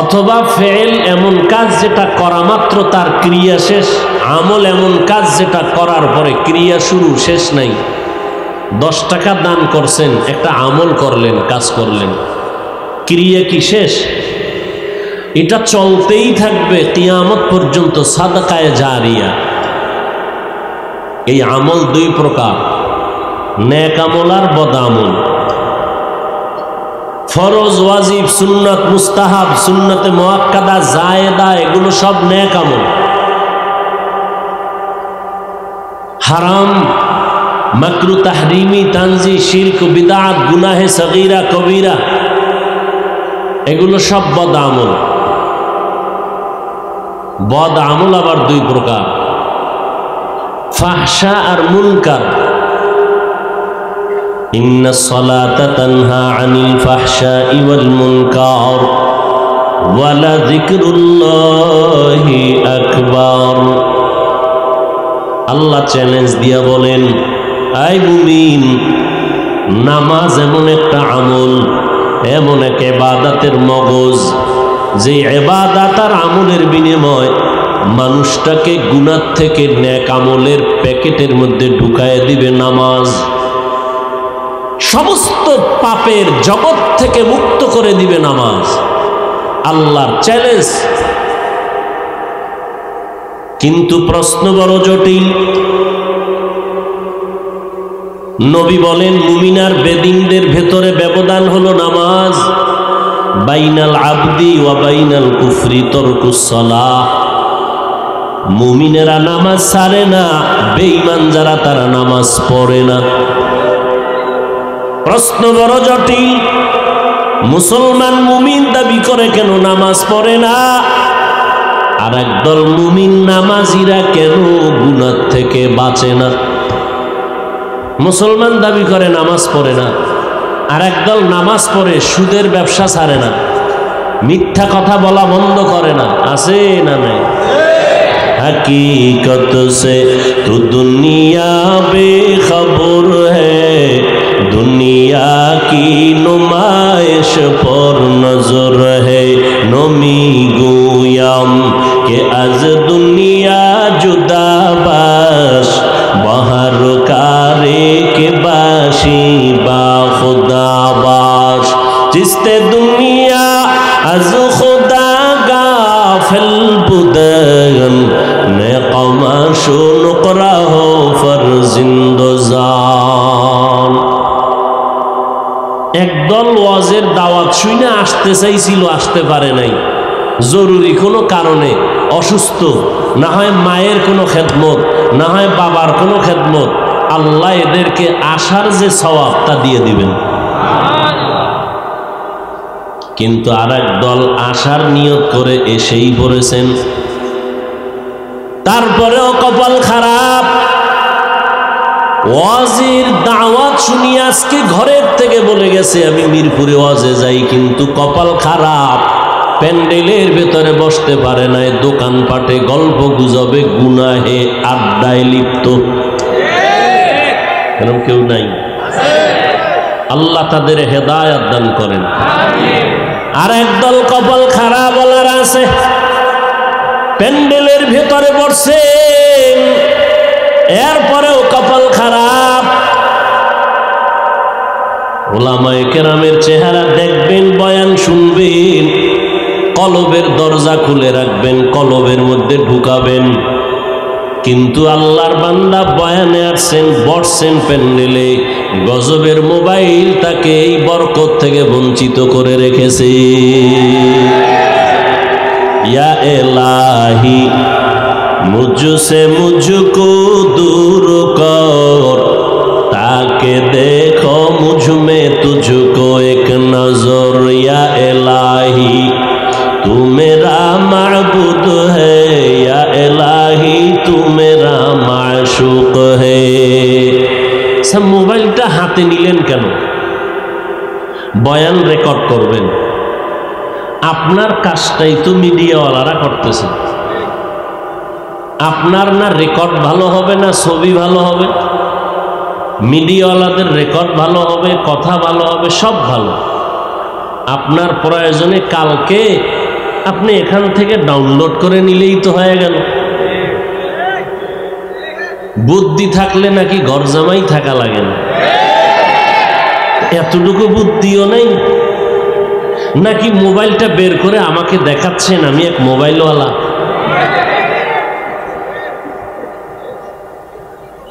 অথবা ফেল এমন কাজ যেটা করা মাত্র তার ক্রিয়া শেষ, আমল এমন কাজ যেটা করার পরে ক্রিয়া শুরু, শেষ নাই। 10 টাকা দান করছেন, একটা আমল করলেন, কাজ করলেন, ক্রিয়া কি শেষ? এটা চলতেই থাকবে কিয়ামত পর্যন্ত, সাদকায়ে জারিয়া। এই আমল দুই প্রকার, নেক আমল আর বদ আমল। ফরজ, ওয়াজিব, সুন্নাত, মুস্তাহাব, সুন্নতে মুআক্কাদা, জায়েদা, এগুলো সব নেক আমল। হারাম, মাকরু, তাহরিমি, তানজি, শিরক, বিদআত, গুনাহে সগীরা, কবিরা, এগুলো সব বদ আমল। বদ আমল আবার দুই প্রকার, ফাহশা আর মুনকার। ইন্নাস সালাতা তানহা আনিল ফাহশাই ওয়াল মুনকার ওয়া লাযিকরুল্লাহি আকবার। আল্লাহ চ্যালেঞ্জ দিয়া বলেন, আই মুমিন, নামাজ এমন একটা আমল, এমন এক ইবাদতের মগজ, যে ইবাদত আর আমলের বিনিময় মানুষটাকে গুনাহ থেকে নেক আমলের প্যাকেটের মধ্যে ঢুকায় দিবে নামাজ। সমস্ত পাপের জগৎ থেকে মুক্ত করে দিবে নামাজ। আল্লাহর চ্যালেঞ্জ। কিন্তু প্রশ্ন বড় জটিল। নবী বলেন, মুমিনার বেদিনদের ভেতরে ব্যবধান হলো নামাজ। বাইনাল আবদি ওয়া বাইনাল কুফরি তরকুস সালাহ। মুমিনেরা নামাজ ছাড়ে না, বেঈমান যারা তারা নামাজ পড়ে না। প্রশ্ন বড় জটিল। মুসলমান মুমিন দাবি করে কেন নামাজ পড়ে না? আর একদল মুমিন নামাজিরা কেন গুনাহ থেকে বাঁচে না? মুসলমান দাবি করে নামাজ পড়ে না, আর একদল নামাজ পড়ে সুদের ব্যবসা ছাড়ে না, মিথ্যা কথা বলা বন্ধ করে না। আছে না নাই? हकीकत से तो दुनिया बेखबर है, दुनिया की नुमाइश पर नजर है। नमी गुयाम के आज दुनिया जुदा चिस्ते दुनिया अज खुदा गाफिल बुदन ने कमाशो नुकरा हो फरजिंदोजान। একদল ওয়াজের দাওয়াত শুনে আসতে চাইছিল, আসতে পারে নাই, জরুরি কোনো কারণে, অসুস্থ, না হয় মায়ের কোনো খেদমত, না হয় বাবার কোনো খেদমত। আল্লাহ এদেরকে আসার যে সওয়াব তা দিয়ে দিবেন। কিন্তু আর এক দল আসার নিয়ত করে এসেই পড়েছেন, তারপরেও কপাল খারাপ। ওয়াজির দাওয়াত শুনি আজকে ঘরের থেকে বলে গেছে আমি মিরপুরে ওয়াজে যাই, কিন্তু কপাল খারাপ, প্যান্ডেলের ভেতরে বসতে পারে নাই, দোকানপাটে গল্প গুজবে গুনাহে আড্ডায় লিপ্ত। এরকম কেউ নাই? আল্লাহ তাদের হেদায়েত দান করেন। আর একদল কপাল খারাপ বলার আছে, প্যান্ডেলের ভেতরে বসছে, এরপরেও কপাল খারাপ। ওলামায়ে কেরামের চেহারা দেখবেন, বয়ান শুনবেন, কলবের দরজা খুলে রাখবেন, কলবের মধ্যে ঢুকাবেন। কিন্তু আল্লাহর বান্দা বয়ানে আসছেন, বসছেন প্যান্ডেলে, গজবের মোবাইল তাকে এই বরকত থেকে বঞ্চিত করে রেখেছে। ইয়া ইলাহি मुझसे मुझको दूर कर, ताके देखो मुझ में तुझको एक नजर। या इलाही तू मेरा माबूद है, या इलाही तू मेरा माशूक है। सब মোবাইলটা হাতে নিলেন কেন? বয়ান রেকর্ড করবেন, আপনার কাজটাই তো মিডিয়াওয়ালারা করতেছে। আপনার না রেকর্ড ভালো হবে, না ছবি ভালো হবে, মিডিয়াওয়ালাদের রেকর্ড ভালো হবে, কথা ভালো হবে, সব ভালো। আপনার প্রয়োজনে কালকে আপনি এখান থেকে ডাউনলোড করে নিলেই তো হয়ে গেল। বুদ্ধি থাকলে নাকি ঘর জামাই থাকা লাগে না? এতটুকু বুদ্ধিও নেই নাকি? মোবাইলটা বের করে আমাকে দেখাচ্ছেন আমি এক মোবাইলওয়ালা,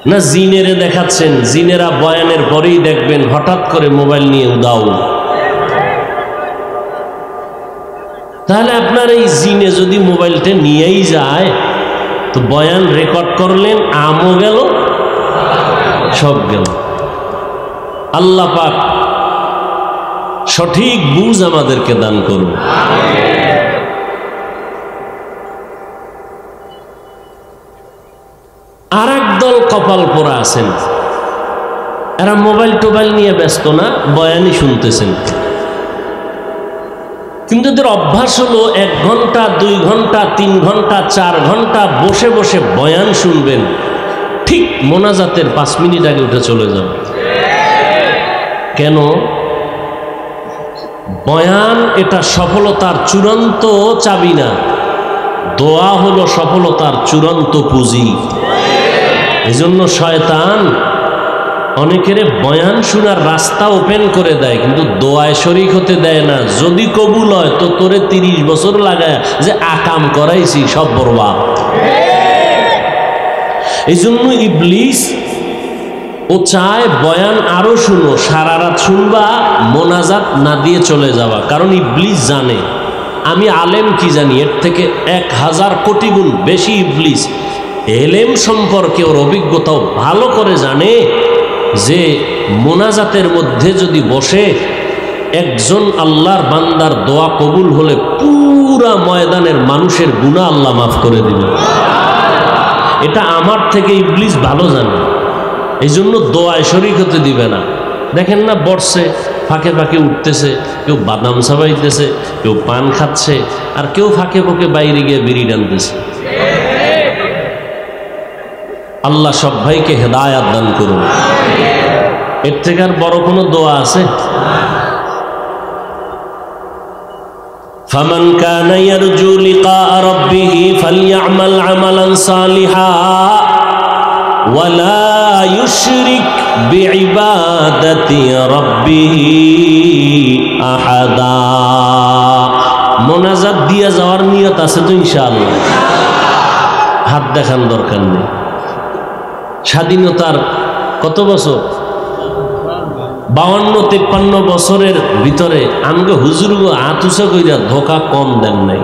না জিনেরে দেখাচ্ছেন? জিনেরা বয়ানের পরেই দেখবেন হঠাৎ করে মোবাইল নিয়ে উদাও। তাহলে আপনার এই জিনে যদি মোবাইলটা নিয়েই যায়, তো বয়ান রেকর্ড করলেন, আমও গেল, সব গেল। আল্লাহ পাক সঠিক বুঝ আমাদেরকে দান করুন। আর একদল কপাল পোড়া আছেন, এরা মোবাইল টোবাইল নিয়ে ব্যস্ত না, বয়ানই শুনতেছেন। কিন্তু এদের অভ্যাস হলো 1 ঘন্টা 2 ঘন্টা 3 ঘন্টা 4 ঘন্টা বসে বসে বয়ান শুনবেন, ঠিক মোনাজাতের 5 মিনিট আগে উঠে চলে যাবে। কেন? বয়ান এটা সফলতার চূড়ান্ত চাবি না, দোয়া হলো সফলতার চূড়ান্ত পুঁজি। এজন্য শয়তান অনেকের বয়ান শোনার রাস্তা ওপেন করে দেয়, কিন্তু দোয়ায় শরীক হতে দেয় না। যদি কবুল হয় তো তোরে 30 বছর লাগায় যে আকাম করাইছি সব বরবাদ। এই জন্য ইবলিস ও চায় বয়ান আরো শুনো, সারা রাত শুনবা, মোনাজাত না দিয়ে চলে যাবা। কারণ ইবলিস জানে আমি আলেম কি জানি, এর থেকে 1000 কোটি গুণ বেশি ইবলিস এলেম সম্পর্কে ওর অভিজ্ঞতাও ভালো করে জানে যে মোনাজাতের মধ্যে যদি বসে একজন আল্লাহর বান্দার দোয়া কবুল হলে পুরা ময়দানের মানুষের গুনাহ আল্লাহ মাফ করে দিবেন। এটা আমার থেকে ইবলিস ভালো জানে, এই জন্য দোয়ায় শরীক হতে দিবে না। দেখেন না, বসছে, ফাঁকে ফাঁকে উঠতেছে, কেউ বাদাম চাবাইতেছে, কেউ পান খাচ্ছে, আর কেউ ফাঁকে ফাঁকে বাইরে গিয়ে বিড়ি টানতেছে। আল্লাহ সব ভাইকে হেদায়াত দান করুন। এর থেকে আর বড় কোনো দোয়া আছে? ফামান কানা ইয়ারজু লিকা রাব্বিহি ফালইআমাল আমালান সালিহা ওয়া লা ইউশরিক বিইবাদাতি রাব্বিহি আহাদা। মোনাজাত দিয়ে যাওয়ার নিয়ত আছে তো ইনশাআল্লাহ? হাত দেখান দরকার নেই। স্বাধীনতার কত বছর? 52-53 বছরের ভিতরে আমগো হুজুরগো হাত উঁচা কইরা ধোকা কম দেন নাই।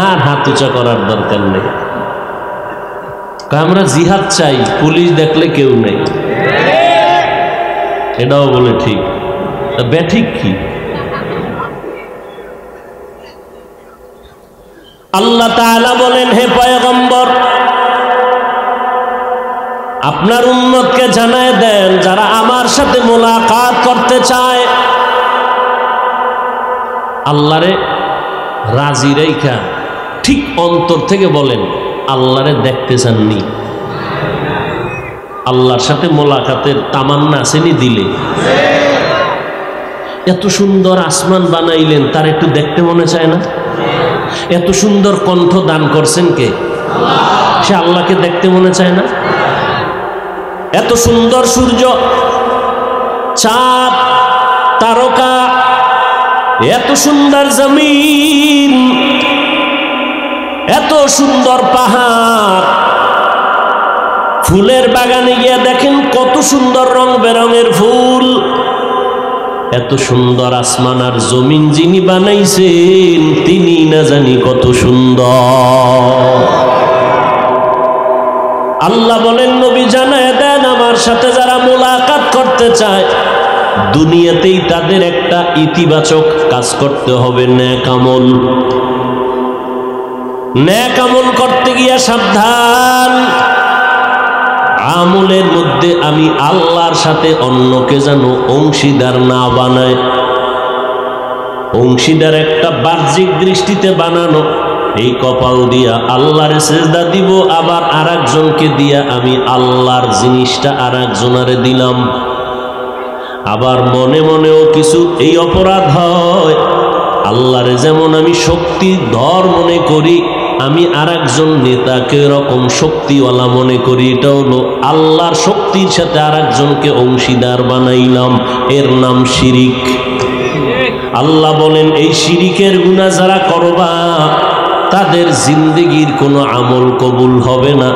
আর হাত উঁচা করার দরকার নেই। আমরা জিহাদ চাই, পুলিশ দেখলে কেউ নেই, এটাও বলে ঠিক। ব্যাঠিক কি? আল্লাহ তাআলা বলেন, হে পয়গম্বর, আপনার উম্মতকে জানায় দেন, যারা আমার সাথে মোলাকাত করতে চায়, আল্লাহরে রাজি রাইখা ঠিক অন্তর থেকে বলেন, আল্লাহরে দেখতে চাননি? আল্লাহর সাথে মোলাকাতের তামান্না আসেনি দিলে? এত সুন্দর আসমান বানাইলেন, তার একটু দেখতে মনে চায় না? এত সুন্দর কণ্ঠ দান করছেন কে? সে আল্লাহকে দেখতে মনে চায় না? এত সুন্দর সূর্য, চাঁদ, তারকা, এত সুন্দর জমিন, এত সুন্দর পাহাড়, ফুলের বাগানে গিয়ে দেখেন কত সুন্দর রং বেরঙের ফুল। এত সুন্দর আসমান আর জমিন যিনি বানাইছেন তিনি না জানি কত সুন্দর। আল্লাহ বলেন, নবী জানায় দেন, আমার সাথে যারা মোলাকাত করতে চায় দুনিয়াতেই তাদের একটা ইতিবাচক কাজ করতে হবে, নেক আমল। নেক আমল করতে গিয়া সাবধান, আমলের মধ্যে আমি আল্লাহর সাথে অন্যকে যেন অংশীদার না বানায়। অংশীদার একটা বাহ্যিক দৃষ্টিতে বানানো, এই কপাল দিয়া আল্লাহরে সেজদা দিব, আবার আর একজনকে দিয়া আমি আল্লাহর জিনিসটা আর একজনারে দিলাম। আবার মনে মনেও কিছু এই অপরাধ হয়, আল্লাহরে যেমন আমি শক্তিধর মনে করি, আমি আর একজন নেতাকে এরকম শক্তিওয়ালা মনে করি। এটা হলো আল্লাহর শক্তির সাথে আর একজনকে অংশীদার বানাইলাম, এর নাম শিরিক। আল্লাহ বলেন, এই শিরিকের গুনাহ যারা করবা তাদের জিন্দেগির কোনো আমল কবুল হবে না।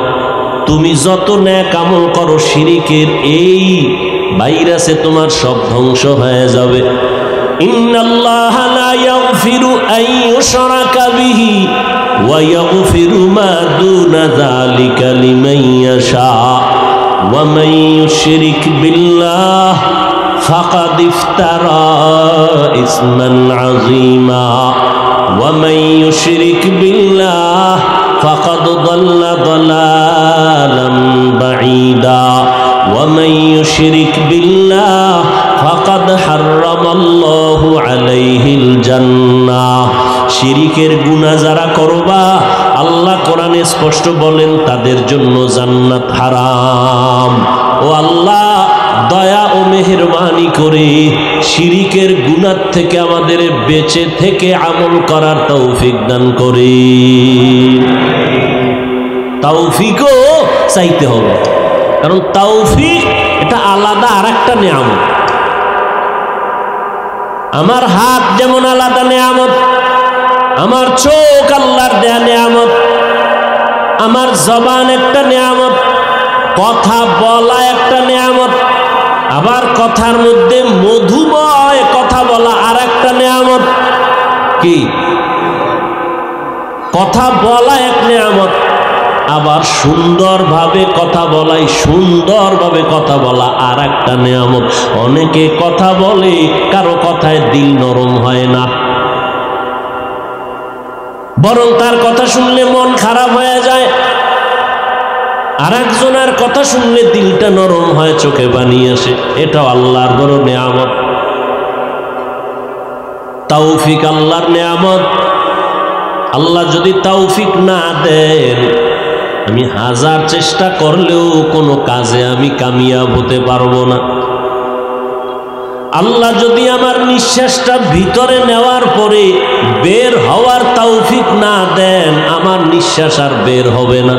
তুমি যত নেক আমল করো, শিরিকের এই ভাইরাসে তোমার সব ধ্বংস হয়ে যাবে। ইন্নাল্লাহা লা ইয়াগফিরু আন ইউশরাকা বিহি ওয়া ইয়াগফিরু মা দুনা যালিকা লিমান ইয়াশা ওয়া মান ইউশরিক বিল্লাহ ফাকাদ ইফতারা ইসমান আযীমা ওয়া মান ইউশরিক বিল্লাহ ফাকাদ দাল্লা দালালাম বাঈদা ওয়া মান ইউশরিক বিল্লাহ ফাকাদ হারামাল্লাহু আলাইহিল জান্নাহ। শিরিকের গুনাহ যারা করবা, আল্লাহ কোরআনে স্পষ্ট বলেন তাদের জন্য জান্নাত হারাম। ও আল্লাহ, দয়া ও মেহেরবানি করে শিরিকের গুনাহ থেকে আমাদের বেঁচে থেকে আমল করার তৌফিক দান করে। তৌফিকও চাইতে হবে, কারণ তৌফিক এটা আলাদা আর একটা নেয়ামত। আমার হাত যেমন আলাদা নেয়ামত, আমার চোখ আল্লাহর দেয়া নেয়ামত, আমার জবান একটা নেয়ামত, কথা বলা একটা নেয়ামত, আবার কথার মধ্যে মধুময় কথা বলা আর একটা নেয়ামত। কি? কথা বলা এক নেয়ামত, আবার সুন্দরভাবে কথা বলাই, সুন্দরভাবে কথা বলা আর একটা নেয়ামত। অনেকে কথা বলে, কারো কথায় দিল নরম হয় না, বরং তার কথা শুনলে মন খারাপ হয়ে যায়। আর একজনের কথা শুনলে দিলটা নরম হয়, চোখে পানি আসে। এটাও আল্লাহর বড় নেয়ামত। তৌফিক আল্লাহর নেয়ামত। আল্লাহ যদি তৌফিক না দেন, আমি হাজার চেষ্টা করলেও কোনো কাজে আমি কামিয়াব হতে পারবো না। আল্লাহ যদি আমার নিঃশ্বাসটা ভিতরে নেওয়ার পরে বের হওয়ার তৌফিক না দেন, আমার নিঃশ্বাস আর বের হবে না।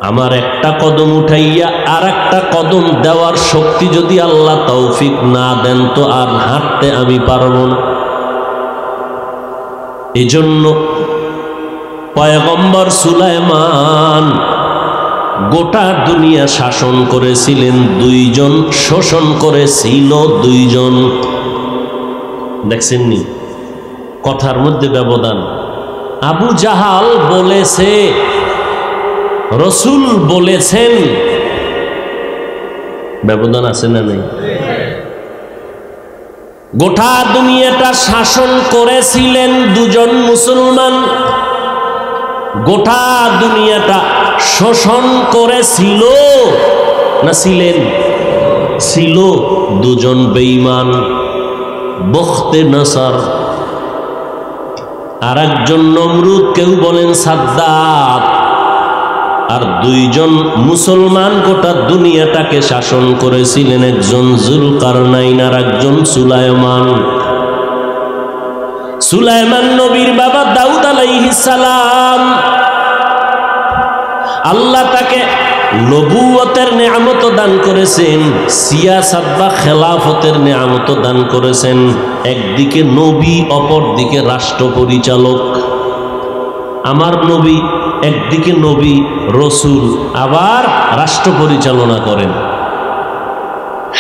আমার একটা কদম উঠাইয়া আর একটা কদম দেওয়ার শক্তি যদি আল্লাহ তৌফিক না দেন তো আর হাঁটতে আমি পারবো না। এজন্য পয়গম্বর সুলাইমান গোটা দুনিয়া শাসন করেছিলেন দুইজন, শোষণ করেছিল দুইজন। দেখছেননি কথার মধ্যে ব্যবধান। আবু জাহাল বলেছে, রসুল বলেছেন, ব্যবধান আছে না নেই? গোটা দুনিয়াটা শাসন করেছিলেন দুজন মুসলমান, গোটা দুনিয়াটা শোষণ করেছিল না ছিলেন? ছিল দুজন বেঈমান, বখতে নসর আর একজন নমরুদ, কেউ বলেন সাদ্দাত। আর দুইজন মুসলমান গোটা দুনিয়াটাকে শাসন করেছিলেন, একজন জুলকারনাইন আর একজন সুলাইমান। সুলাইমান নবীর বাবা দাউদ আলাইহিস সালাম, আল্লাহ তাকে নবুয়তের নেয়ামত দান করেছেন, সিয়াসাত বা খেলাফতের নেয়ামত দান করেছেন। একদিকে নবী, অপর দিকে রাষ্ট্র পরিচালক। আমার নবী একদিকে নবী রসুল, আবার রাষ্ট্র পরিচালনা করেন।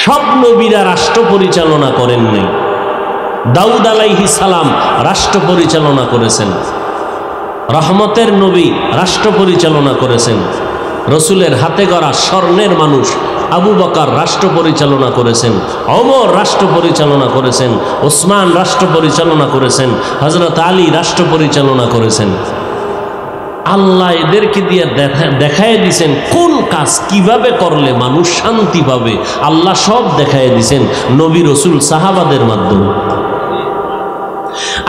সব নবীরা রাষ্ট্র পরিচালনা করেন নাই। দাউদ আলাইহিস সালাম রাষ্ট্র পরিচালনা করেছেন, রহমতের নবী রাষ্ট্র পরিচালনা করেছেন। রসুলের হাতে গড়া স্বর্ণের মানুষ আবু বকর রাষ্ট্র পরিচালনা করেছেন, ওমর রাষ্ট্র পরিচালনা করেছেন, ওসমান রাষ্ট্র পরিচালনা করেছেন, হযরত আলী রাষ্ট্র পরিচালনা করেছেন। আল্লাহ এদেরকে দিয়ে দেখায় দিয়েছেন কোন কাজ কিভাবে করলে মানুষ শান্তি পাবে। আল্লাহ সব দেখায় দিয়েছেন নবী, রসুল, সাহাবাদের মাধ্যমে।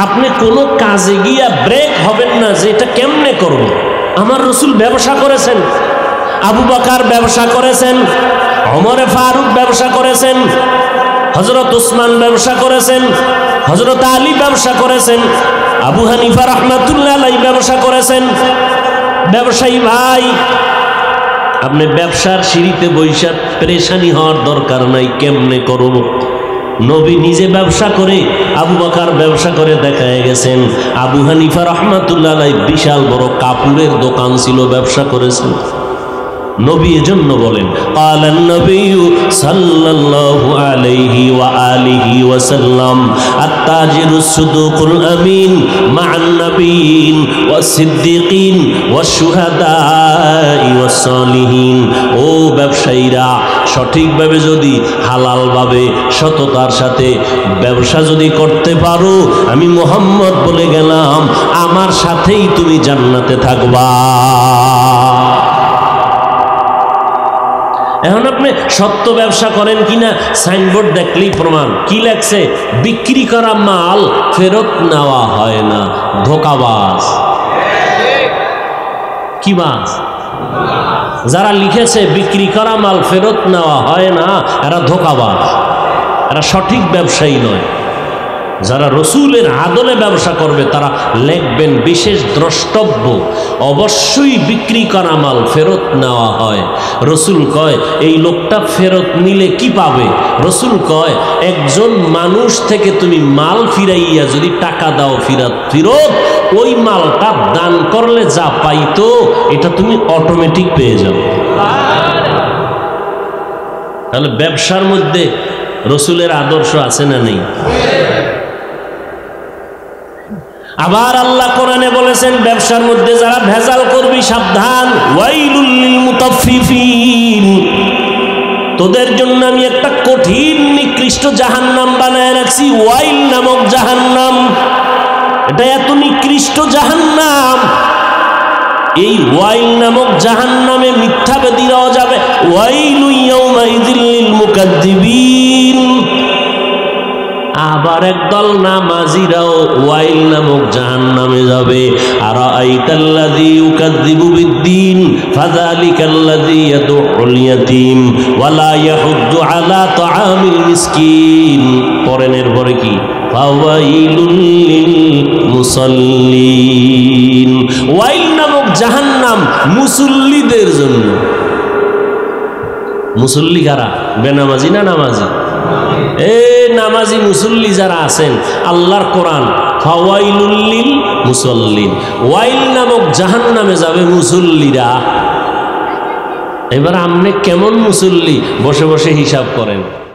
আপনি কোনো কাজে গিয়া ব্রেক হবেন না যে এটা কেমনে করব। আমার রসুল ব্যবসা করেছেন, আবু বকর ব্যবসা করেছেন, ওমর ফারুক ব্যবসা করেছেন, হযরত ওসমান ব্যবসা করেছেন, হযরত আলী ব্যবসা করেছেন, আবু হানিফা রাহমাতুল্লাহ আলাইহি ব্যবসা করেছেন। ব্যবসায়ী ভাই, আপনি ব্যবসার সিঁড়িতে বৈশা পেরেশানি হওয়ার দরকার নাই কেমনে করব। নবী নিজে ব্যবসা করে, আবু বকর ব্যবসা করে দেখায় গেছেন। আবু হানিফা রাহমাতুল্লাহ আলাইহি বিশাল বড় কাপড়ের দোকান ছিল, ব্যবসা করেছেন। নবী এজন্য বলেন ক্বালান নবিয়্যু সাল্লাল্লাহু আলাইহি ওয়া আলিহি ওয়া সাল্লাম আত-তাজিরুস সুদুকুল আমিন মা'আন নাবিয়্যিন ওয়াস সিদ্দিকিন ওয়াশ শুহাদা'i ওয়াস সালিহিন। ও ব্যবসায়ীরা, সঠিকভাবে যদি হালালভাবে সততার সাথে ব্যবসা যদি করতে পারো, আমি মুহাম্মদ বলে গেলাম আমার সাথেই তুমি জান্নাতে থাকবা। এখন আপনি সত্য ব্যবসা করেন কিনা সাইনবোর্ড দেখলেই প্রমাণ। কি লেখছে? বিক্রি করা মাল ফেরত নেওয়া হয় না, ধোঁকাবাজ। কি বাজ? যারা লিখেছে বিক্রি করা মাল ফেরত নেওয়া হয় না, এরা ধোঁকাবাজ, এরা সঠিক ব্যবসায়ী নয়। যারা রসুলের আদলে ব্যবসা করবে তারা লিখবেন বিশেষ দ্রষ্টব্য, অবশ্যই বিক্রি করা মাল ফেরত নেওয়া হয়। রসুল কয় এই লোকটা ফেরত নিলে কি পাবে? রসুল কয় একজন মানুষ থেকে তুমি মাল ফিরাইয়া যদি টাকা দাও ফিরত, ওই মালটা দান করলে যা পাইতো এটা তুমি অটোমেটিক পেয়ে যাও। তাহলে ব্যবসার মধ্যে রসুলের আদর্শ আছে না নেই? আবার আল্লাহ কোরআনে বলেছেন ব্যবসার মধ্যে যারা ভেজাল করবি সাবধান। ওয়াইলুল লিল মুতাফফিফিন, তোদের জন্য আমি একটা কঠিন নিকৃষ্ট জাহান্নাম বানায় রাখছি। ওয়াইল নামক জাহান্নাম, এটা এত নিকৃষ্ট জাহান্নাম, এই ওয়াইল নামক জাহান্নামে মিথ্যাবাদীরাও যাবে। ওয়াইলু ইয়াউমাইযিল লিল মুকাদ্দিবিন, আবার একদল নামাজিরাও ওয়াইল নামক জাহান্নামে যাবে। আর আইতাল্লাযী ইউকাযযিবু বিদ্দীন ফাযালিকাল্লাযী ইয়াদউল ইয়াতীম ওয়া লা ইয়াহুদ্দু আলা তাআমিল মিসকিন। পরের পরে কি? ফাওয়াইলুল লিল মুসাল্লিন। ওয়াইল নামক জাহান্নাম মুসল্লিদের জন্য। মুসল্লি কারা? বেনামাজি না নামাজি? নামাজি মুসল্লি যারা আছেন, আল্লাহর কোরআন ফাওয়াইলুল লিল মুসাল্লিন, ওয়াইল নামক জাহান্নামে যাবে মুসল্লিরা। এবার আপনি কেমন মুসল্লি বসে বসে হিসাব করেন।